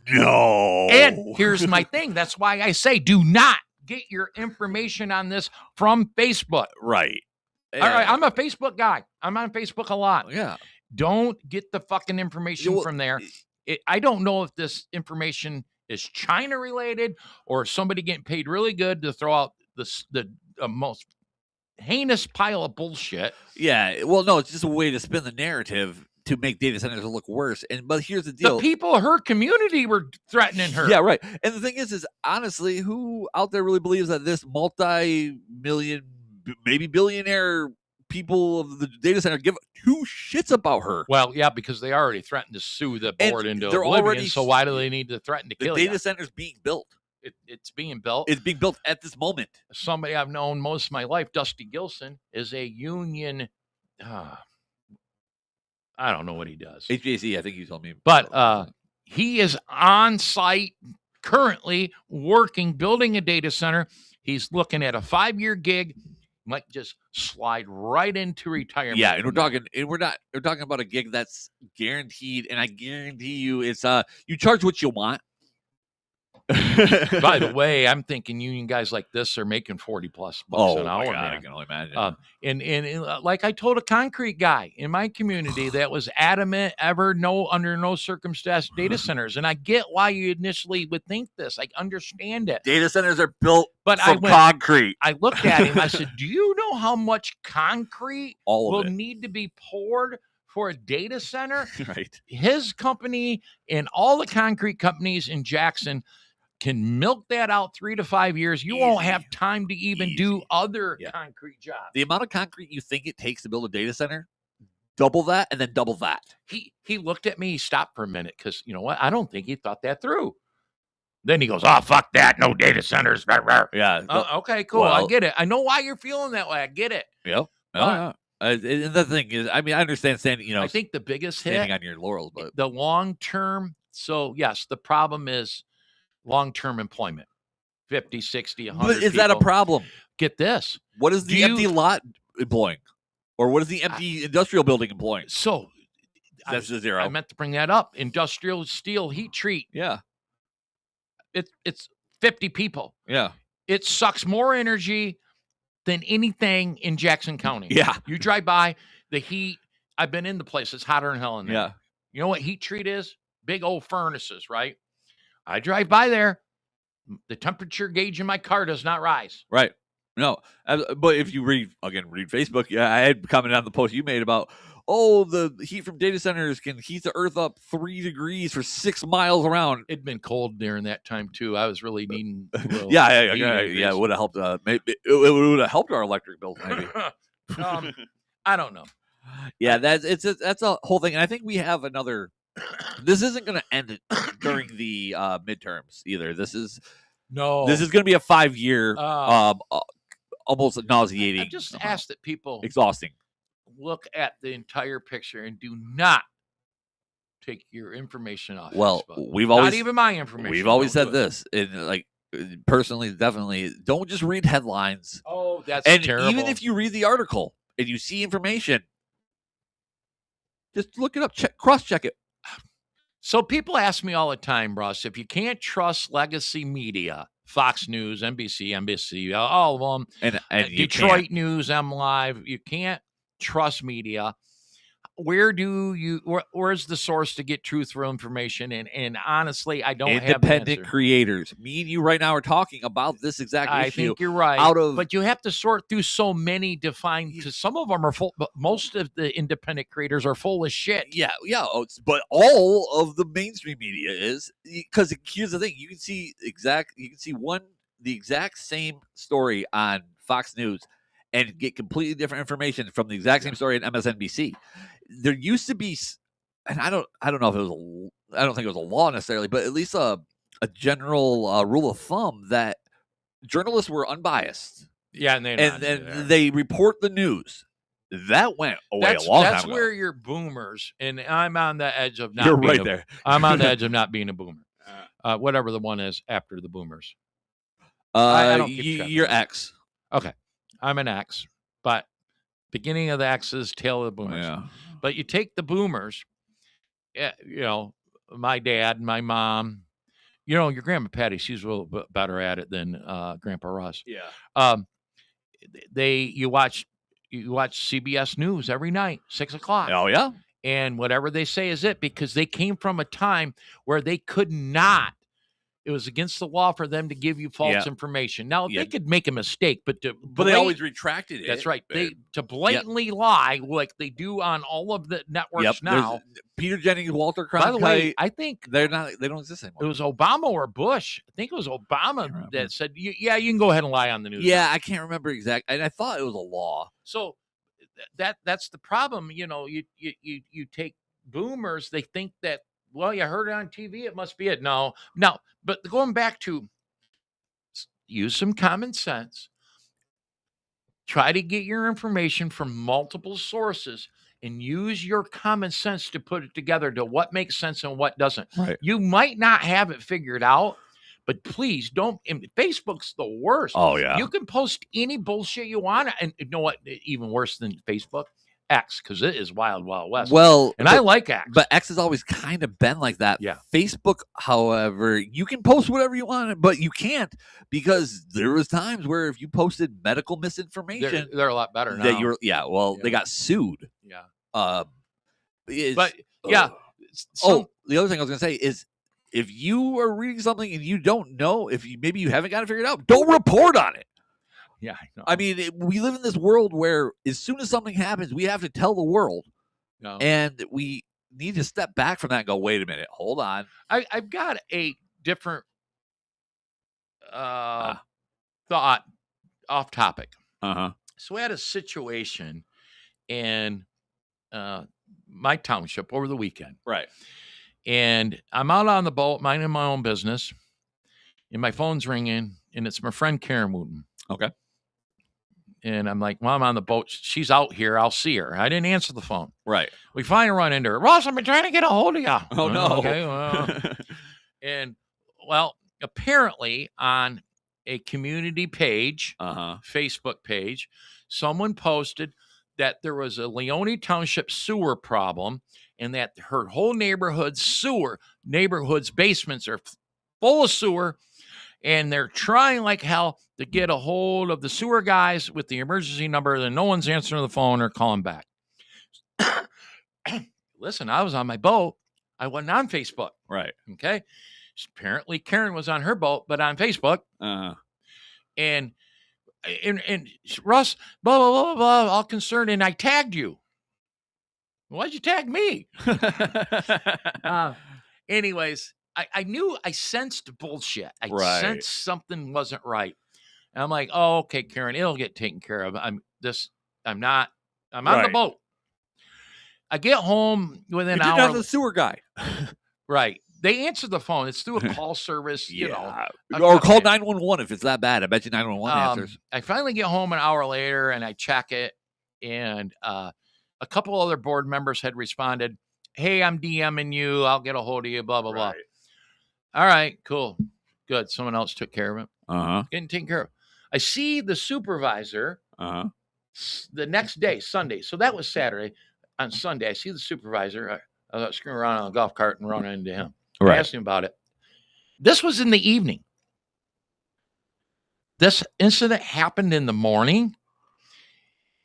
And here's my thing. That's why I say do not get your information on this from Facebook. Right. All right. I'm a Facebook guy. I'm on Facebook a lot. Yeah. Don't get the fucking information from there. I don't know if this information is China related or somebody getting paid really good to throw out the most heinous pile of bullshit. Yeah. Well, no, it's just a way to spin the narrative to make data centers look worse. But here's the deal. The people, her community, were threatening her. Yeah, right. And the thing is honestly, who out there really believes that this multi-million, maybe billionaire people of the data center give two shits about her? Well, yeah, because they already threatened to sue the board into oblivion, so why do they need to threaten to kill you? The data center's being built. It's being built. It's being built at this moment. Somebody I've known most of my life, Dusty Gilson, is a union. I don't know what he does. HVAC, I think you told me. But he is on site currently working, building a data center. He's looking at a 5-year gig. Might just slide right into retirement. Yeah, and we're talking about a gig that's guaranteed, and I guarantee you it's you charge what you want. By the way, I'm thinking union guys like this are making $40+ an hour. God, I can only imagine. And like I told a concrete guy in my community that was adamant under no circumstance data centers, and I get why you initially would think this. I understand it. Data centers are built from concrete. I looked at him. I said, "Do you know how much concrete will need to be poured for a data center?" Right. His company and all the concrete companies in Jackson can milk that out 3 to 5 years. You won't have time to even do other concrete jobs. The amount of concrete you think it takes to build a data center, double that and then double that. He looked at me, he stopped for a minute because, you know what? I don't think he thought that through. Then he goes, "Oh, fuck that. No data centers." Yeah. Okay, cool. I get it. I know why you're feeling that way. I get it. Yep. And the thing is, I mean, I understand standing, I think the biggest hit, standing on your laurels, but the long term. So, yes, the problem is long-term employment, 50, 60, 100 But is that a problem? Get this. What is the empty lot employing? Or what is the empty industrial building employing? So that's the zero. I meant to bring that up. Industrial steel heat treat. Yeah. It's 50 people. Yeah. It sucks more energy than anything in Jackson County. Yeah. You drive by, the heat. I've been in the place. It's hotter than hell in there. Yeah. You know what heat treat is? Big old furnaces, right? I drive by there. The temperature gauge in my car does not rise. Right. No. But if you read Facebook, I had commented on the post you made about, the heat from data centers can heat the earth up 3 degrees for 6 miles around. It'd been cold during that time, too. I was really needing Yeah, it would have helped. Maybe it would have helped our electric bill, maybe. I don't know. Yeah, that's a whole thing. And I think we have another this isn't going to end during the midterms either. This is going to be a 5-year, almost nauseating. I just ask that people exhausting. Look at the entire picture and do not take your information off. Well, Facebook. we've always not even my information. We've always said this, and like personally, definitely don't just read headlines. Oh, that's and terrible. Even if you read the article and you see information, just look it up, cross-check it. So people ask me all the time, Russ, if you can't trust legacy media, Fox News, NBC, all of them, and Detroit News, MLive, you can't trust media. Where's the source to get truthful information? And honestly, I don't have independent creators. Me and you right now are talking about this exact issue. I think you're right. But you have to sort through so many to find, because some of them are full, but most of the independent creators are full of shit. Yeah. But all of the mainstream media is, because here's the thing: you can see the exact same story on Fox News and get completely different information from the exact same story at MSNBC. There used to be, and I don't know if it was I don't think it was a law necessarily, but at least a general rule of thumb that journalists were unbiased. Yeah, and they report the news. That went away a long time ago. That's where you're boomers, and I'm on the edge of not. You're being right there. I'm on the edge of not being a boomer. Whatever the one is after the boomers. I don't you're X. Okay, I'm an X, but beginning of the X's, tail of the boomers. Yeah. But you take the boomers, my dad, my mom, your Grandma Patty, she's a little bit better at it than Grandpa Russ. Yeah. You watch CBS News every night, 6:00. Oh yeah. And whatever they say is it, because they came from a time where they could not. It was against the law for them to give you false information. Now, they could make a mistake, but they always retracted it. That's right. To blatantly lie like they do on all of the networks now. Peter Jennings, Walter Cronkite. By the way, I think they don't exist anymore. It was Obama or Bush. I think it was Obama that said, "Yeah, you can go ahead and lie on the news." Yeah, I can't remember exactly, and I thought it was a law. So that's the problem. You take boomers. They think that, well, you heard it on TV, it must be it. No. But going back to use some common sense, try to get your information from multiple sources and use your common sense to put it together to what makes sense and what doesn't. Right. You might not have it figured out, but please don't. Facebook's the worst. Oh, yeah. You can post any bullshit you want. And you know what? Even worse than Facebook? X, because it is wild west. Well, I like X, but X has always kind of been like that. Yeah. Facebook, however, you can post whatever you want, but you can't, because there was times where if you posted medical misinformation, they're a lot better now. They got sued. Yeah. The other thing I was gonna say is, if you are reading something and you don't know, maybe you haven't got it figured out, don't report on it. Yeah, I know. I mean, we live in this world where as soon as something happens, we have to tell the world. No. And we need to step back from that and go, wait a minute, hold on. I've got a different thought off topic. Uh-huh. So we had a situation in my township over the weekend. Right. And I'm out on the boat, minding my own business, and my phone's ringing, and it's my friend Karen Wooten. Okay. And I'm like, well, I'm on the boat. She's out here. I'll see her. I didn't answer the phone. Right. We finally run into her. Ross, I've been trying to get a hold of you. Oh, no. Okay, well. And, apparently on a community page, Facebook page, someone posted that there was a Leone Township sewer problem and that her whole neighborhood's basements are full of sewer. And they're trying like hell to get a hold of the sewer guys with the emergency number, and no one's answering the phone or calling back. Listen, I was on my boat. I wasn't on Facebook. Right. Okay. Apparently Karen was on her boat, but on Facebook. And Russ, blah, blah, blah, blah, all concerned. And I tagged you. Why'd you tag me? Anyways, I knew, I sensed bullshit. I sensed something wasn't right. And I'm like, oh, okay, Karen, it'll get taken care of. I'm on the boat. I get home within an You hour. didn't have the sewer guy. Right. They answer the phone. It's through a call service, you know. Or call 911 if it's that bad. I bet you 911 answers. I finally get home an hour later and I check it. And a couple other board members had responded, hey, I'm DMing you. I'll get a hold of you, blah, blah, blah. All right, cool. Good. Someone else took care of it. Getting taken care of. I see the supervisor the next day, Sunday. So that was Saturday. On Sunday, I see the supervisor. I was screwing around on a golf cart and running into him. I asked him about it. This was in the evening. This incident happened in the morning,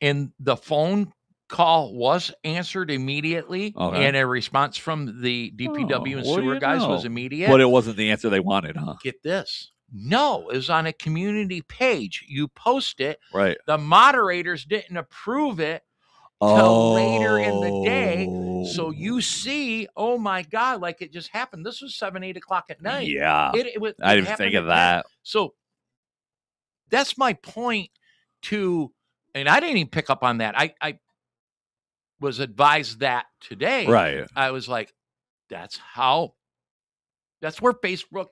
and the phone call was answered immediately, and a response from the DPW and sewer guys was immediate. But it wasn't the answer they wanted, huh? Get this. No, it was on a community page. You post it. Right. The moderators didn't approve it till later in the day. So you see, oh my God, like it just happened. This was 7, 8 o'clock at night. Yeah. I didn't think of that. So that's my point to, and I didn't even pick up on that. I was advised that today. Right. I was like, that's where Facebook,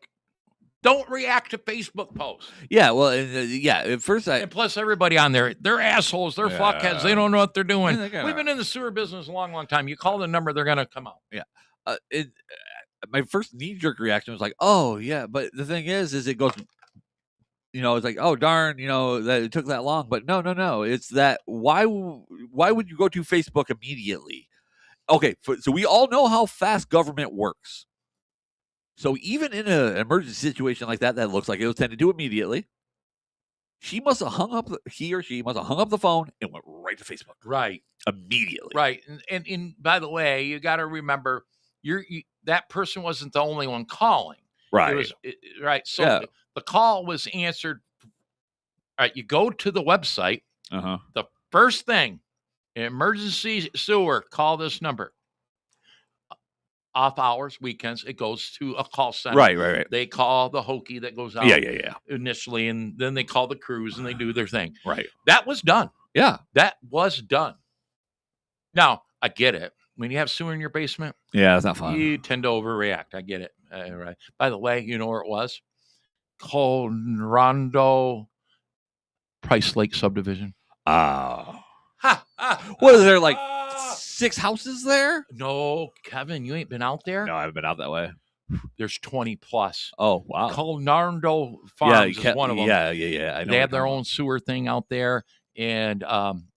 don't react to Facebook posts. Yeah, well, at first and plus everybody on there, they're assholes, they're fuckheads, they don't know what they're doing. We've been in the sewer business a long, long time. You call the number, they're going to come out. Yeah. My first knee-jerk reaction was like, oh, yeah, but the thing is it goes, it's like, oh, darn, that it took that long. But no. It's that, why would you go to Facebook immediately? Okay, so we all know how fast government works. So even in an emergency situation like that looks like it was tended to immediately, he or she must have hung up the phone and went right to Facebook. Right. Immediately. Right. And by the way, you got to remember, that person wasn't the only one calling. Right. Right. So the call was answered. All right. You go to the website. The first thing, emergency sewer, call this number. Off hours, weekends, it goes to a call center. Right. They call the hokey that goes out initially, and then they call the crews and they do their thing. Right. That was done. Yeah. That was done. Now, I get it. When you have sewer in your basement, it's not fun. You tend to overreact. I get it. Right. By the way, you know where it was? Called Rondo Price Lake subdivision. What is there, like 6 houses there? No, Kevin, you ain't been out there? No, I haven't been out that way. There's 20 plus. Oh, wow. Colnardo Farms is one of them. Yeah. They have their own sewer thing out there. And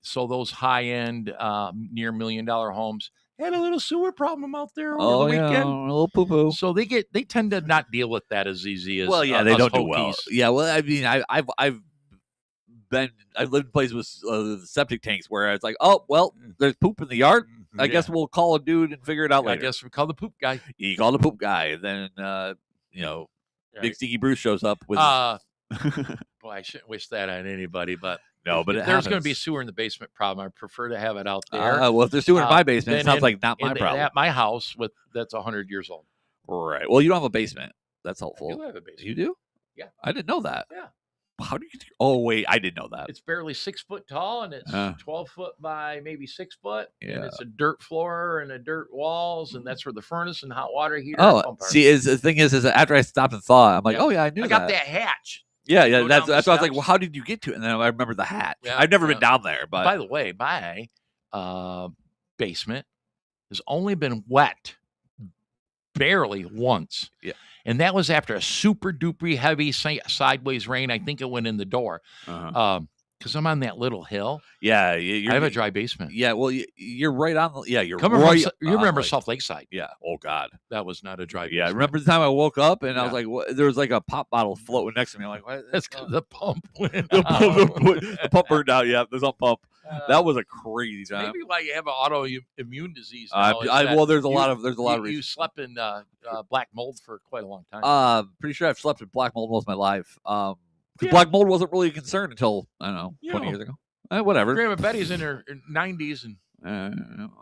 so those high-end, near $1 million homes had a little sewer problem out there over the weekend. A little poo-poo. So they tend to not deal with that as easy as they don't do hokies. well. Yeah, well, I mean, I've lived in places with septic tanks where it's like, oh, well, there's poop in the yard. I guess we'll call a dude and figure it out later. I guess we call the poop guy. You call the poop guy, and then Big Sticky Bruce shows up with. Boy, I shouldn't wish that on anybody, but no, but if there's going to be sewer in the basement problem, I prefer to have it out there. Well, if there's sewer in my basement, it sounds like not my problem. At my house that's 100 years old. Right. Well, you don't have a basement. That's helpful. I do have a basement. You do? Yeah. I didn't know that. Yeah. How do you? Oh wait, I didn't know that. It's barely 6 foot tall, and it's 12 foot by maybe 6 foot. Yeah. And it's a dirt floor and a dirt walls, and that's where the furnace and hot water heater. See, the thing is after I stopped and thought, I'm like, oh yeah, I knew. I got that hatch. Yeah. That's why I was like, well, how did you get to it? And then I remember the hatch. Yeah, I've never been down there, but by the way, my basement has only been wet barely once. Yeah. And that was after a super duper heavy sideways rain. I think it went in the door. Because I'm on that little hill. Yeah. I have a dry basement. Yeah. Well, you're right on. You remember South Lakeside. Yeah. Oh, God. That was not a dry basement. Yeah. I remember the time I woke up and I was like, what? There was like a pop bottle floating next to me. I'm like, what? That's because the pump went out. The pump burned out. Yeah. There's no pump. That was a crazy time. Maybe why you have an autoimmune disease. Well, there's a lot of reasons. You slept in black mold for quite a long time. Pretty sure I've slept in black mold most of my life. Black mold wasn't really a concern until, I don't know, 20 years ago. Whatever. Grandma Betty's in her 90s and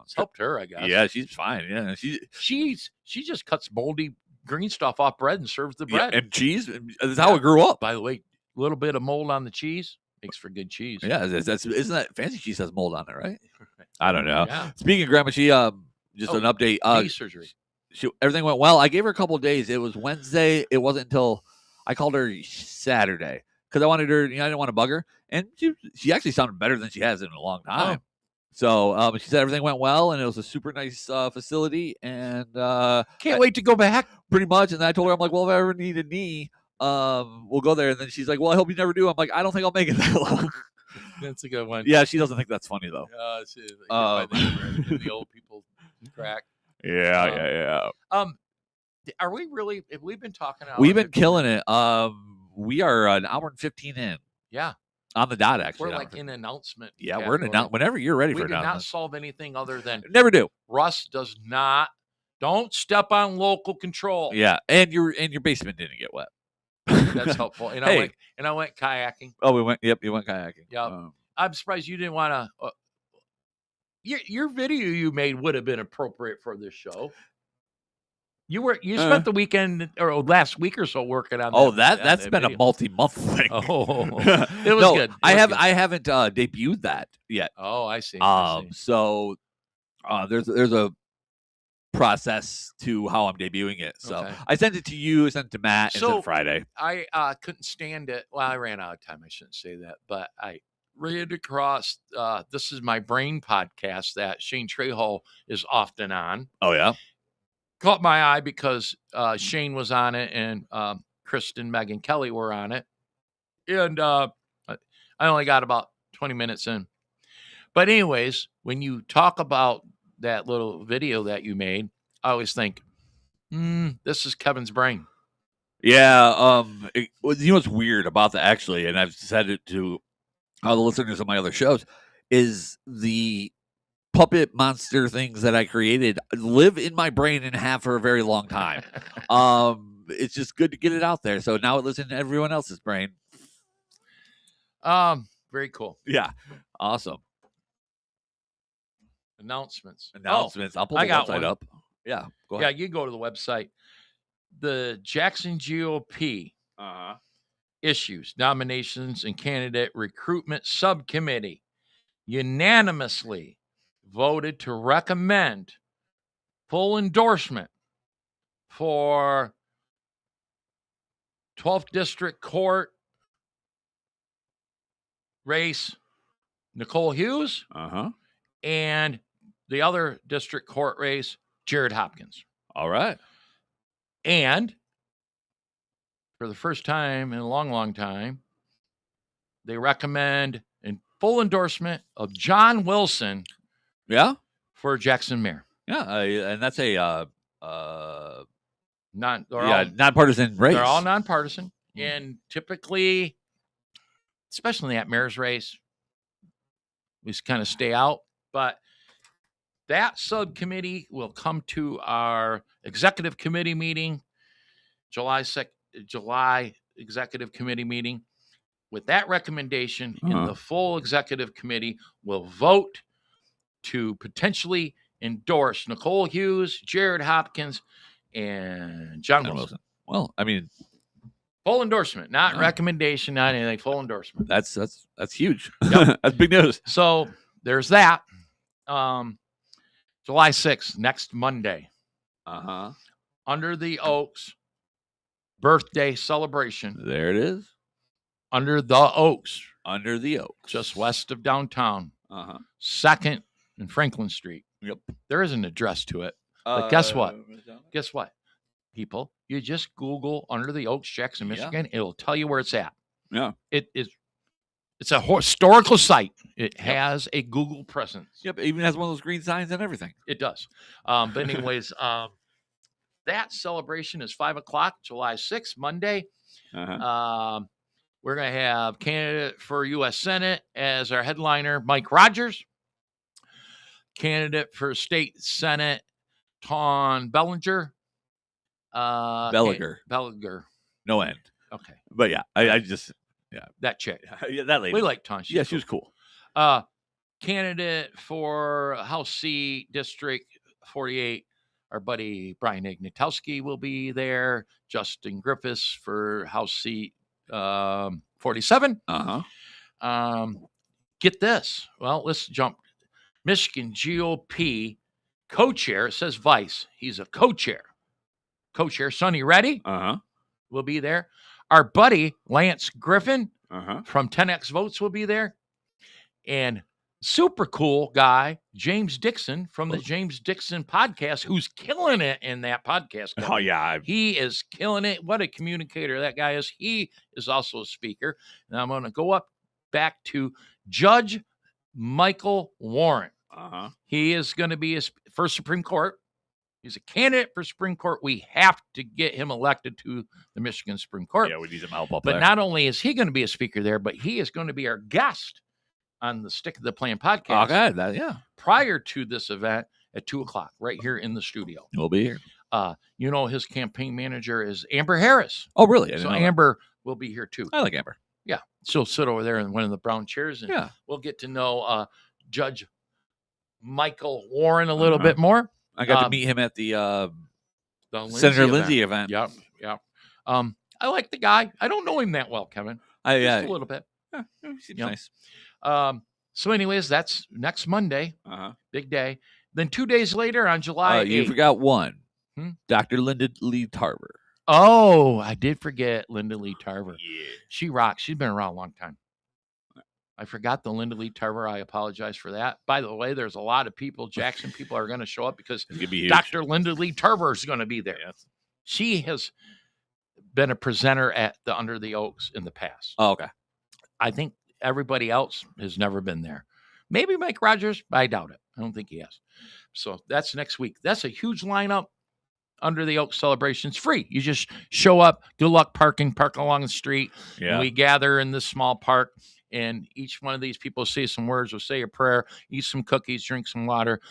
it's helped her, I guess. Yeah, she's fine. Yeah, she just cuts moldy green stuff off bread and serves the bread. And cheese. That's how it grew up. By the way, a little bit of mold on the cheese. Makes for good cheese. Yeah, isn't that fancy cheese has mold on it, right? I don't know. Yeah. Speaking of Grandma, she just an update. Knee surgery. Everything went well. I gave her a couple of days. It was Wednesday. It wasn't until I called her Saturday because I wanted her. I didn't want to bug her, and she actually sounded better than she has in a long time. So she said everything went well, and it was a super nice facility, and can't wait to go back. Pretty much. And then I told her, I'm like, well, if I ever need a knee, we'll go there. And then she's like, well, I hope you never do. I'm like, I don't think I'll make it that long. That's a good one. Yeah, she doesn't think that's funny though. The old people crack. Yeah. Are we really? Have we been talking? We've been killing it. We are an hour and 15 in. Yeah. On the dot, actually. We're like in announcement. Yeah, we're in announcement. Whenever you're ready for announcement. We did not solve anything other than never do. Russ does not. Don't step on local control. Yeah, and your basement didn't get wet. That's helpful. And I went kayaking. Oh, we went. Yep, you went kayaking. Yeah, I'm surprised you didn't want to. Your video you made would have been appropriate for this show. You spent the weekend or last week or so working on. That's been video. A multi-month thing. Oh, it was good. I haven't debuted that yet. Oh, I see. So there's a process to how I'm debuting it. So I sent it to you, sent it to Matt, and sent Friday. I couldn't stand it. Well, I ran out of time. I shouldn't say that, but I ran across. This is my brain podcast that Shane Trejo is often on. Oh yeah. Caught my eye because Shane was on it and Kristen, Megan Kelly were on it. And I only got about 20 minutes in. But anyways, when you talk about that little video that you made, I always think, this is Kevin's brain. Yeah. You know what's weird about that, actually, and I've said it to all the listeners of my other shows, is the puppet monster things that I created live in my brain and have for a very long time. It's just good to get it out there. So now it lives in everyone else's brain. Very cool. Yeah. Awesome. Announcements. I'll pull the website up. Yeah. Go ahead. Yeah, you go to the website. The Jackson GOP issues, nominations, and candidate recruitment subcommittee unanimously voted to recommend full endorsement for 12th District Court race Nicole Hughes and the other district court race Jared Hopkins. All right. And for the first time in a long, long time, they recommend in full endorsement of John Wilson. Yeah. For Jackson mayor. Yeah, and that's a nonpartisan race. They're all nonpartisan, and typically, especially in that mayor's race, we just kind of stay out. But that subcommittee will come to our executive committee meeting, July executive committee meeting. With that recommendation, and the full executive committee will vote to potentially endorse Nicole Hughes, Jared Hopkins, and John Wilson. Well, I mean, full endorsement, not recommendation, not anything. Full endorsement. That's huge. Yep. That's big news. So there's that. July 6th, next Monday. Under the Oaks birthday celebration. There it is. Under the Oaks. Under the Oaks. Just west of downtown. 2nd and Franklin Street. Yep. There is an address to it. But guess what? Guess what, people? You just Google Under the Oaks, Jackson, Michigan. It'll tell you where it's at. Yeah. It's a historical site. It has a Google presence. Yep. It even has one of those green signs and everything. It does. But anyways, that celebration is 5:00, July 6th, Monday. We're going to have candidate for U.S. Senate as our headliner, Mike Rogers. Candidate for state Senate, Tawn Bellinger. Bellinger. No end. Okay. But yeah, I just, that chick. Yeah, that lady. We like Tawn. She was cool. Candidate for House seat, District 48, our buddy Brian Ignatowski will be there. Justin Griffiths for House seat 47. Get this. Well, let's jump. Michigan GOP co-chair. It says vice. He's a co-chair. Co-chair. Sonny Reddy will be there. Our buddy Lance Griffin from 10X Votes will be there. And super cool guy, James Dixon from the James Dixon podcast, who's killing it in that podcast. Oh, yeah. He is killing it. What a communicator that guy is. He is also a speaker. And I'm going to go up back to Judge Michael Warren. He is going to be his first Supreme Court. He's a candidate for Supreme Court. We have to get him elected to the Michigan Supreme Court. Yeah, we need some help up there. But not only is he going to be a speaker there, but he is going to be our guest on the Stick of the Plan podcast. Okay, prior to this event at 2:00, right here in the studio. We'll be here. His campaign manager is Amber Harris. Oh, really? So Amber will be here too. I like Amber. Yeah. She'll sit over there in one of the brown chairs, and we'll get to know Judge Michael Warren a little bit more. I got to meet him at the Senator Lindsay event. Yep. I like the guy. I don't know him that well, Kevin. Just a little bit. Yeah, he seems nice. So anyways, that's next Monday. Big day. Then 2 days later on July 8th. You forgot one. Dr. Linda Lee Tarver. Oh, I did forget Linda Lee Tarver. Yeah. She rocks. She's been around a long time. I forgot the Linda Lee Tarver. I apologize for that. By the way, there's a lot of people, Jackson people are going to show up because Dr. Linda Lee Tarver is going to be there. Yes. She has been a presenter at the Under the Oaks in the past. Oh, okay. I think everybody else has never been there. Maybe Mike Rogers, but I doubt it. I don't think he has. So that's next week. That's a huge lineup. Under the Oaks celebration's free. You just show up, good luck parking, park along the street. Yeah. And we gather in this small park, and each one of these people say some words or say a prayer, eat some cookies, drink some water.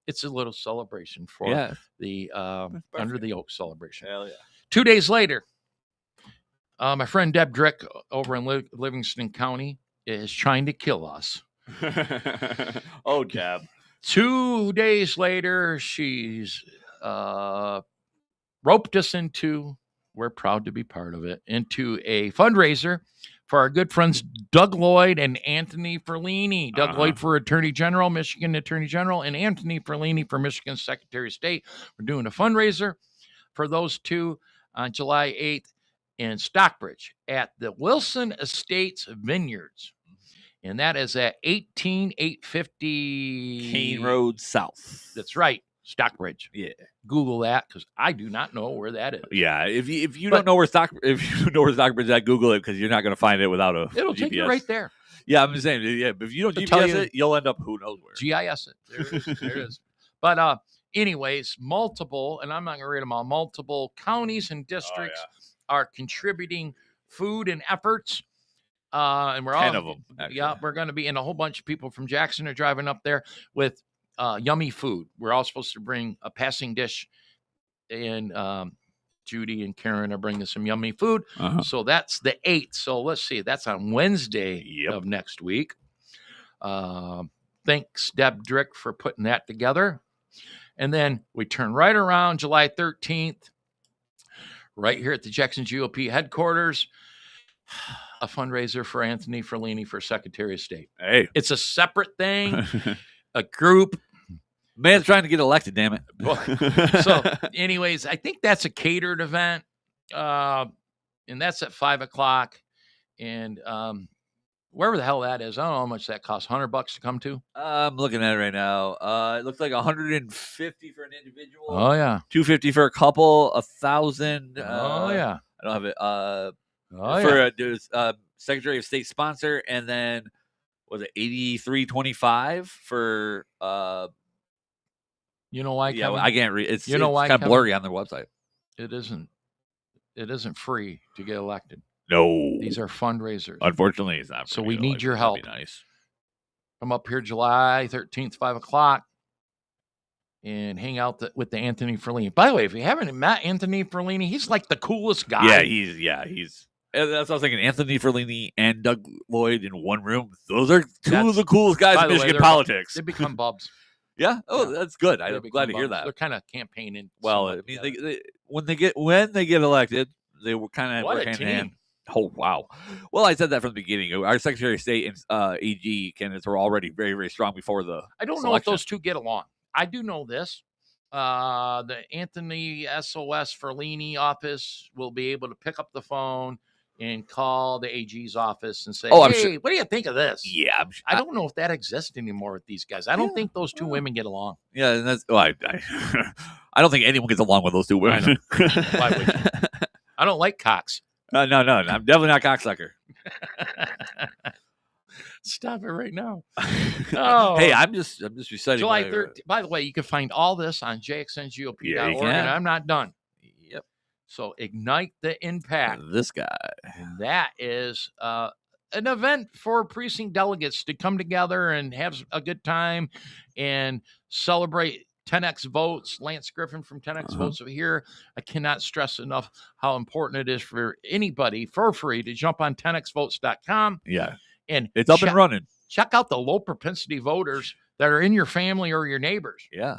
It's a little celebration for the Under the Oaks celebration. Hell yeah. 2 days later, my friend Deb Drick over in Livingston County is trying to kill us. Oh, Deb. 2 days later, she's roped us into, we're proud to be part of it, into a fundraiser for our good friends Doug Lloyd and Anthony Ferlini. Doug Lloyd for Attorney General, Michigan Attorney General, and Anthony Ferlini for Michigan Secretary of State. We're doing a fundraiser for those two on July 8th in Stockbridge at the Wilson Estates Vineyards. And that is at 18850 Kane Road South. That's right. Stockbridge. Yeah. Google that because I do not know where that is. Yeah. If you don't know where Stockbridge is at, Google it because you're not going to find it without a It'll GPS. take you right there. Yeah, I'm just saying. Yeah, but if you don't GPS it, you'll end up who knows where. GIS it. There it is. There it is. But anyways, multiple, and I'm not going to read them all, multiple counties and districts are contributing food and efforts. And we're 10 all, of them. Actually. Yeah, we're going to be, and a whole bunch of people from Jackson are driving up there with yummy food. We're all supposed to bring a passing dish, and Judy and Karen are bringing some yummy food. So that's the 8th. So let's see, that's on Wednesday of next week. Thanks, Deb Drick, for putting that together. And then we turn right around July 13th, right here at the Jackson GOP headquarters, a fundraiser for Anthony Ferlini for Secretary of State. Hey, it's a separate thing, a group. Man's trying to get elected, damn it. So anyways, I think that's a catered event. And that's at 5:00. And wherever the hell that is, I don't know how much that costs. $100 to come to? I'm looking at it right now. It looks like $150 for an individual. Oh, yeah. $250 for a couple, $1,000. Oh, yeah. I don't have it. There's Secretary of State sponsor, and then was it $83.25 for you know why, yeah, Kevin? I can't read. It's why, kind of Kevin? blurry on their website. It isn't free to get elected. No. These are fundraisers. Unfortunately, it's not. So we need your help. Nice. Come up here July 13th, 5:00, and hang out with the Anthony Ferlini. By the way, if you haven't met Anthony Ferlini, he's like the coolest guy. Yeah, he's. That's what I was thinking. Anthony Ferlini and Doug Lloyd in one room. Those are two of the coolest guys in Michigan politics. They become bubs. Yeah. Oh, that's good. I'm glad to hear that. They're kind of campaigning. Well, I mean, when they get elected, they were kind of hand in hand. Oh, wow. Well, I said that from the beginning. Our Secretary of State and AG candidates were already very, very strong before the I don't know if those two get along. I do know this. The Anthony SOS Ferlini office will be able to pick up the phone and call the AG's office and say, hey, what do you think of this? Yeah. I don't know if that exists anymore with these guys. I don't think those two women get along. Yeah, and that's I don't think anyone gets along with those two women. Why would you? I don't like cocks. No, I'm definitely not a cocksucker. Stop it right now. Oh, hey, I'm just reciting. July 13th. By the way, you can find all this on jxngop.org, and I'm not done. Yep. So ignite the impact. This guy. And that is an event for precinct delegates to come together and have a good time and celebrate 10X votes. Lance Griffin from 10X votes over here. I cannot stress enough how important it is for anybody for free to jump on 10xvotes.com. Yeah. And it's up and running. Check out the low propensity voters that are in your family or your neighbors. Yeah.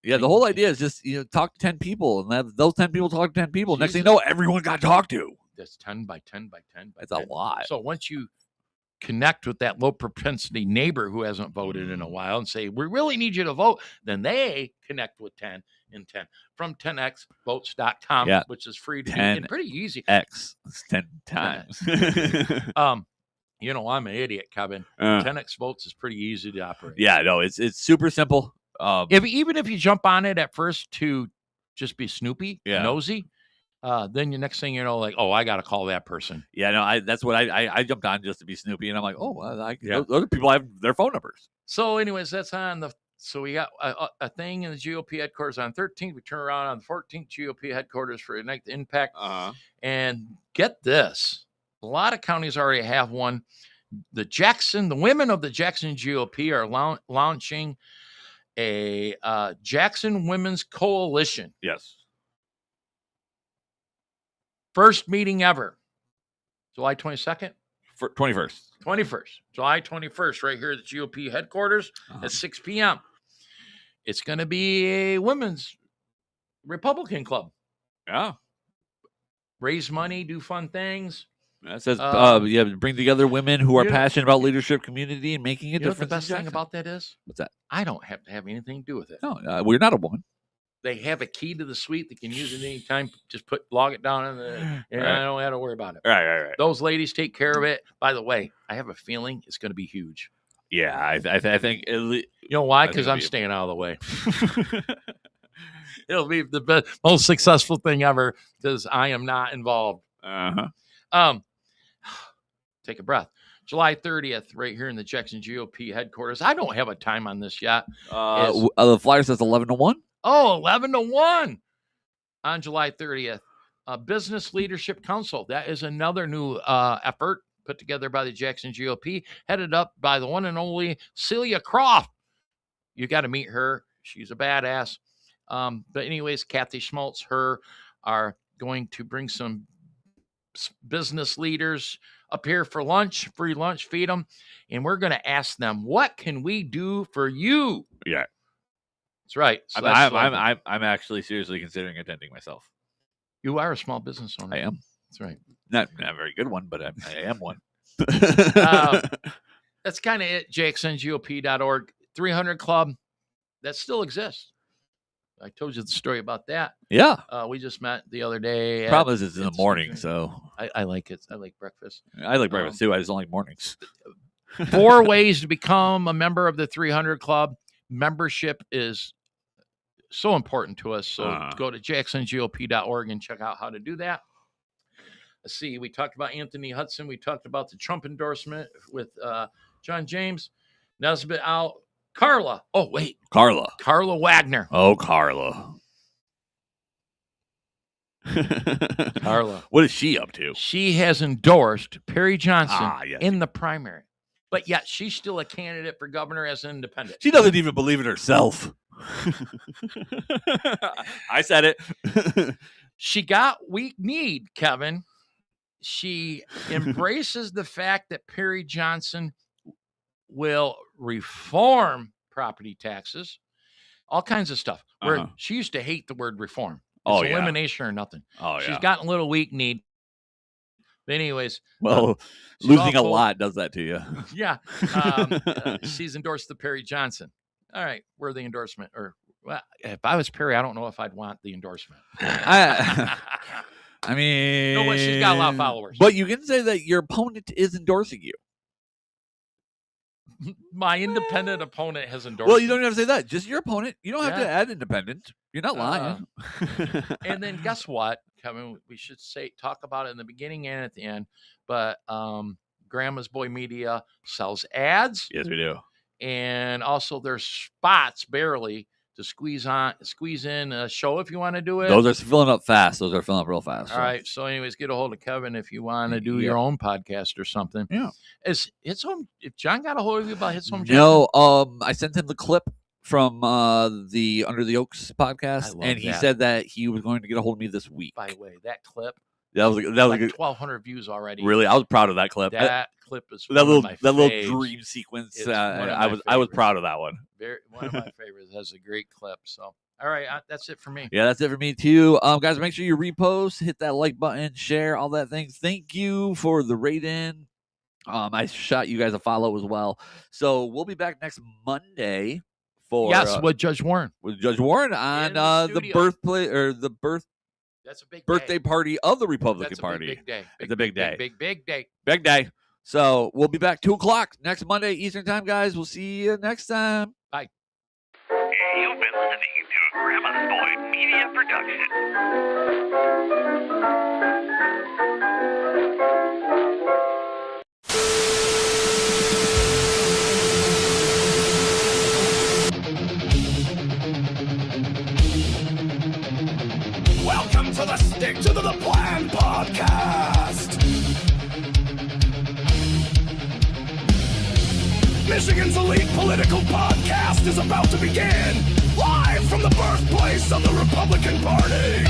Yeah, the whole idea is just, talk to 10 people, and those 10 people talk to 10 people. Jesus. Next thing you know, everyone got talked to. That's 10 by 10 by 10 by 10. That's a lot. So once you connect with that low propensity neighbor who hasn't voted in a while and say, we really need you to vote, then they connect with 10 in 10 from 10xvotes.com, which is free to do and pretty easy. X 10 times. I'm an idiot, Kevin. 10X votes is pretty easy to operate. Yeah, no, it's super simple. Even if you jump on it at first to just be snoopy, nosy, then the next thing you know, like, oh, I got to call that person. Yeah, no, that's what I jumped on just to be snoopy, and I'm like, oh, other people have their phone numbers. So, anyways, that's on the. So we got a thing in the GOP headquarters on 13th. We turn around on the 14th, GOP headquarters for Ignite the Impact. And get this, a lot of counties already have one. The women of the Jackson GOP are launching a Jackson Women's Coalition. Yes. First meeting ever. July 22nd? 21st. July 21st, right here at the GOP headquarters at 6 p.m. It's going to be a women's Republican club. Yeah. Raise money, do fun things. It says, bring together women who are passionate about leadership, community, and making a difference. The best thing about that is? What's that? I don't have to have anything to do with it. No, we're not a woman. They have a key to the suite. They can use it anytime. Just log it down and I don't have to worry about it. Right. Those ladies take care of it. By the way, I have a feeling it's going to be huge. Yeah, I think. You know why? Because I'm staying out of the way. It'll be the most successful thing ever because I am not involved. Take a breath. July 30th, right here in the Jackson GOP headquarters. I don't have a time on this yet. The flyer says 11 to 1. Oh, 11 to 1 on July 30th. Business Leadership Council. That is another new effort put together by the Jackson GOP, headed up by the one and only Celia Croft. You got to meet her. She's a badass. But anyways, Kathy Schmaltz, her are going to bring some business leaders up here for lunch, free lunch, feed them. And we're going to ask them, what can we do for you? Yeah. That's right. So I'm actually seriously considering attending myself. You are a small business owner. I am. That's right. Not a very good one, but I am one. That's kind of it. jxngop.org 300 Club. That still exists. I told you the story about that. Yeah. We just met the other day. Problem is it's in the morning, so. I like it. I like breakfast. I like breakfast too. I just don't like mornings. 4 ways to become a member of the 300 Club. Membership is so important to us. So go to jxngop.org and check out how to do that. Let's see. We talked about Anthony Hudson. We talked about the Trump endorsement with John James. Nesbitt out. Carla. Oh, wait. Carla Wagner. Oh, Carla. Carla. What is she up to? She has endorsed Perry Johnson in the primary. But yet she's still a candidate for governor as an independent. She doesn't even believe in herself. I said it. She got weak need, Kevin. She embraces the fact that Perry Johnson will reform property taxes, all kinds of stuff. Where she used to hate the word reform. It's elimination or nothing. Oh, She's gotten a little weak need. But anyways, well, she's losing a all cool. lot does that to you. Yeah. She's endorsed the Perry Johnson. All right. We're the endorsement. Or, well, if I was Perry, I don't know if I'd want the endorsement. I mean, no, but she's got a lot of followers. But you can say that your opponent is endorsing you. My independent opponent has endorsed. Well, you don't even have to say that. Just your opponent. You don't have to add independent. You're not lying. And then guess what, Kevin? We should talk about it in the beginning and at the end. But Grandma's Boy Media sells ads. Yes, we do. And also there's spots barely to squeeze in a show if you want to do it. Those are filling up fast. Those are filling up real fast. All right. So anyways, get a hold of Kevin if you want to do your own podcast or something. Yeah. Is Hits Home? If John got a hold of you about Hits Home? No. I sent him the clip from the Under the Oaks podcast, and he said that he was going to get a hold of me this week. By the way, that clip. That was like 1,200 views already. Really, I was proud of that clip. That clip is that little faves. dream sequence. I was proud of that one. One of my favorites. That's a great clip. So, all right, that's it for me. Yeah, that's it for me too. Guys, make sure you repost, hit that like button, share all that things. Thank you for the rating. I shot you guys a follow as well. So we'll be back next Monday for with Judge Warren. With Judge Warren on the birthplace or the That's a big birthday day. Party of the Republican That's Party. Big day. It's a big day. Big day. Big day. So we'll be back 2:00 next Monday Eastern time, guys. We'll see you next time. Bye. You've been listening to a Grandma's Boy Media production. Welcome to the Stick to the Plan podcast. Michigan's elite political podcast is about to begin, live from the birthplace of the Republican Party.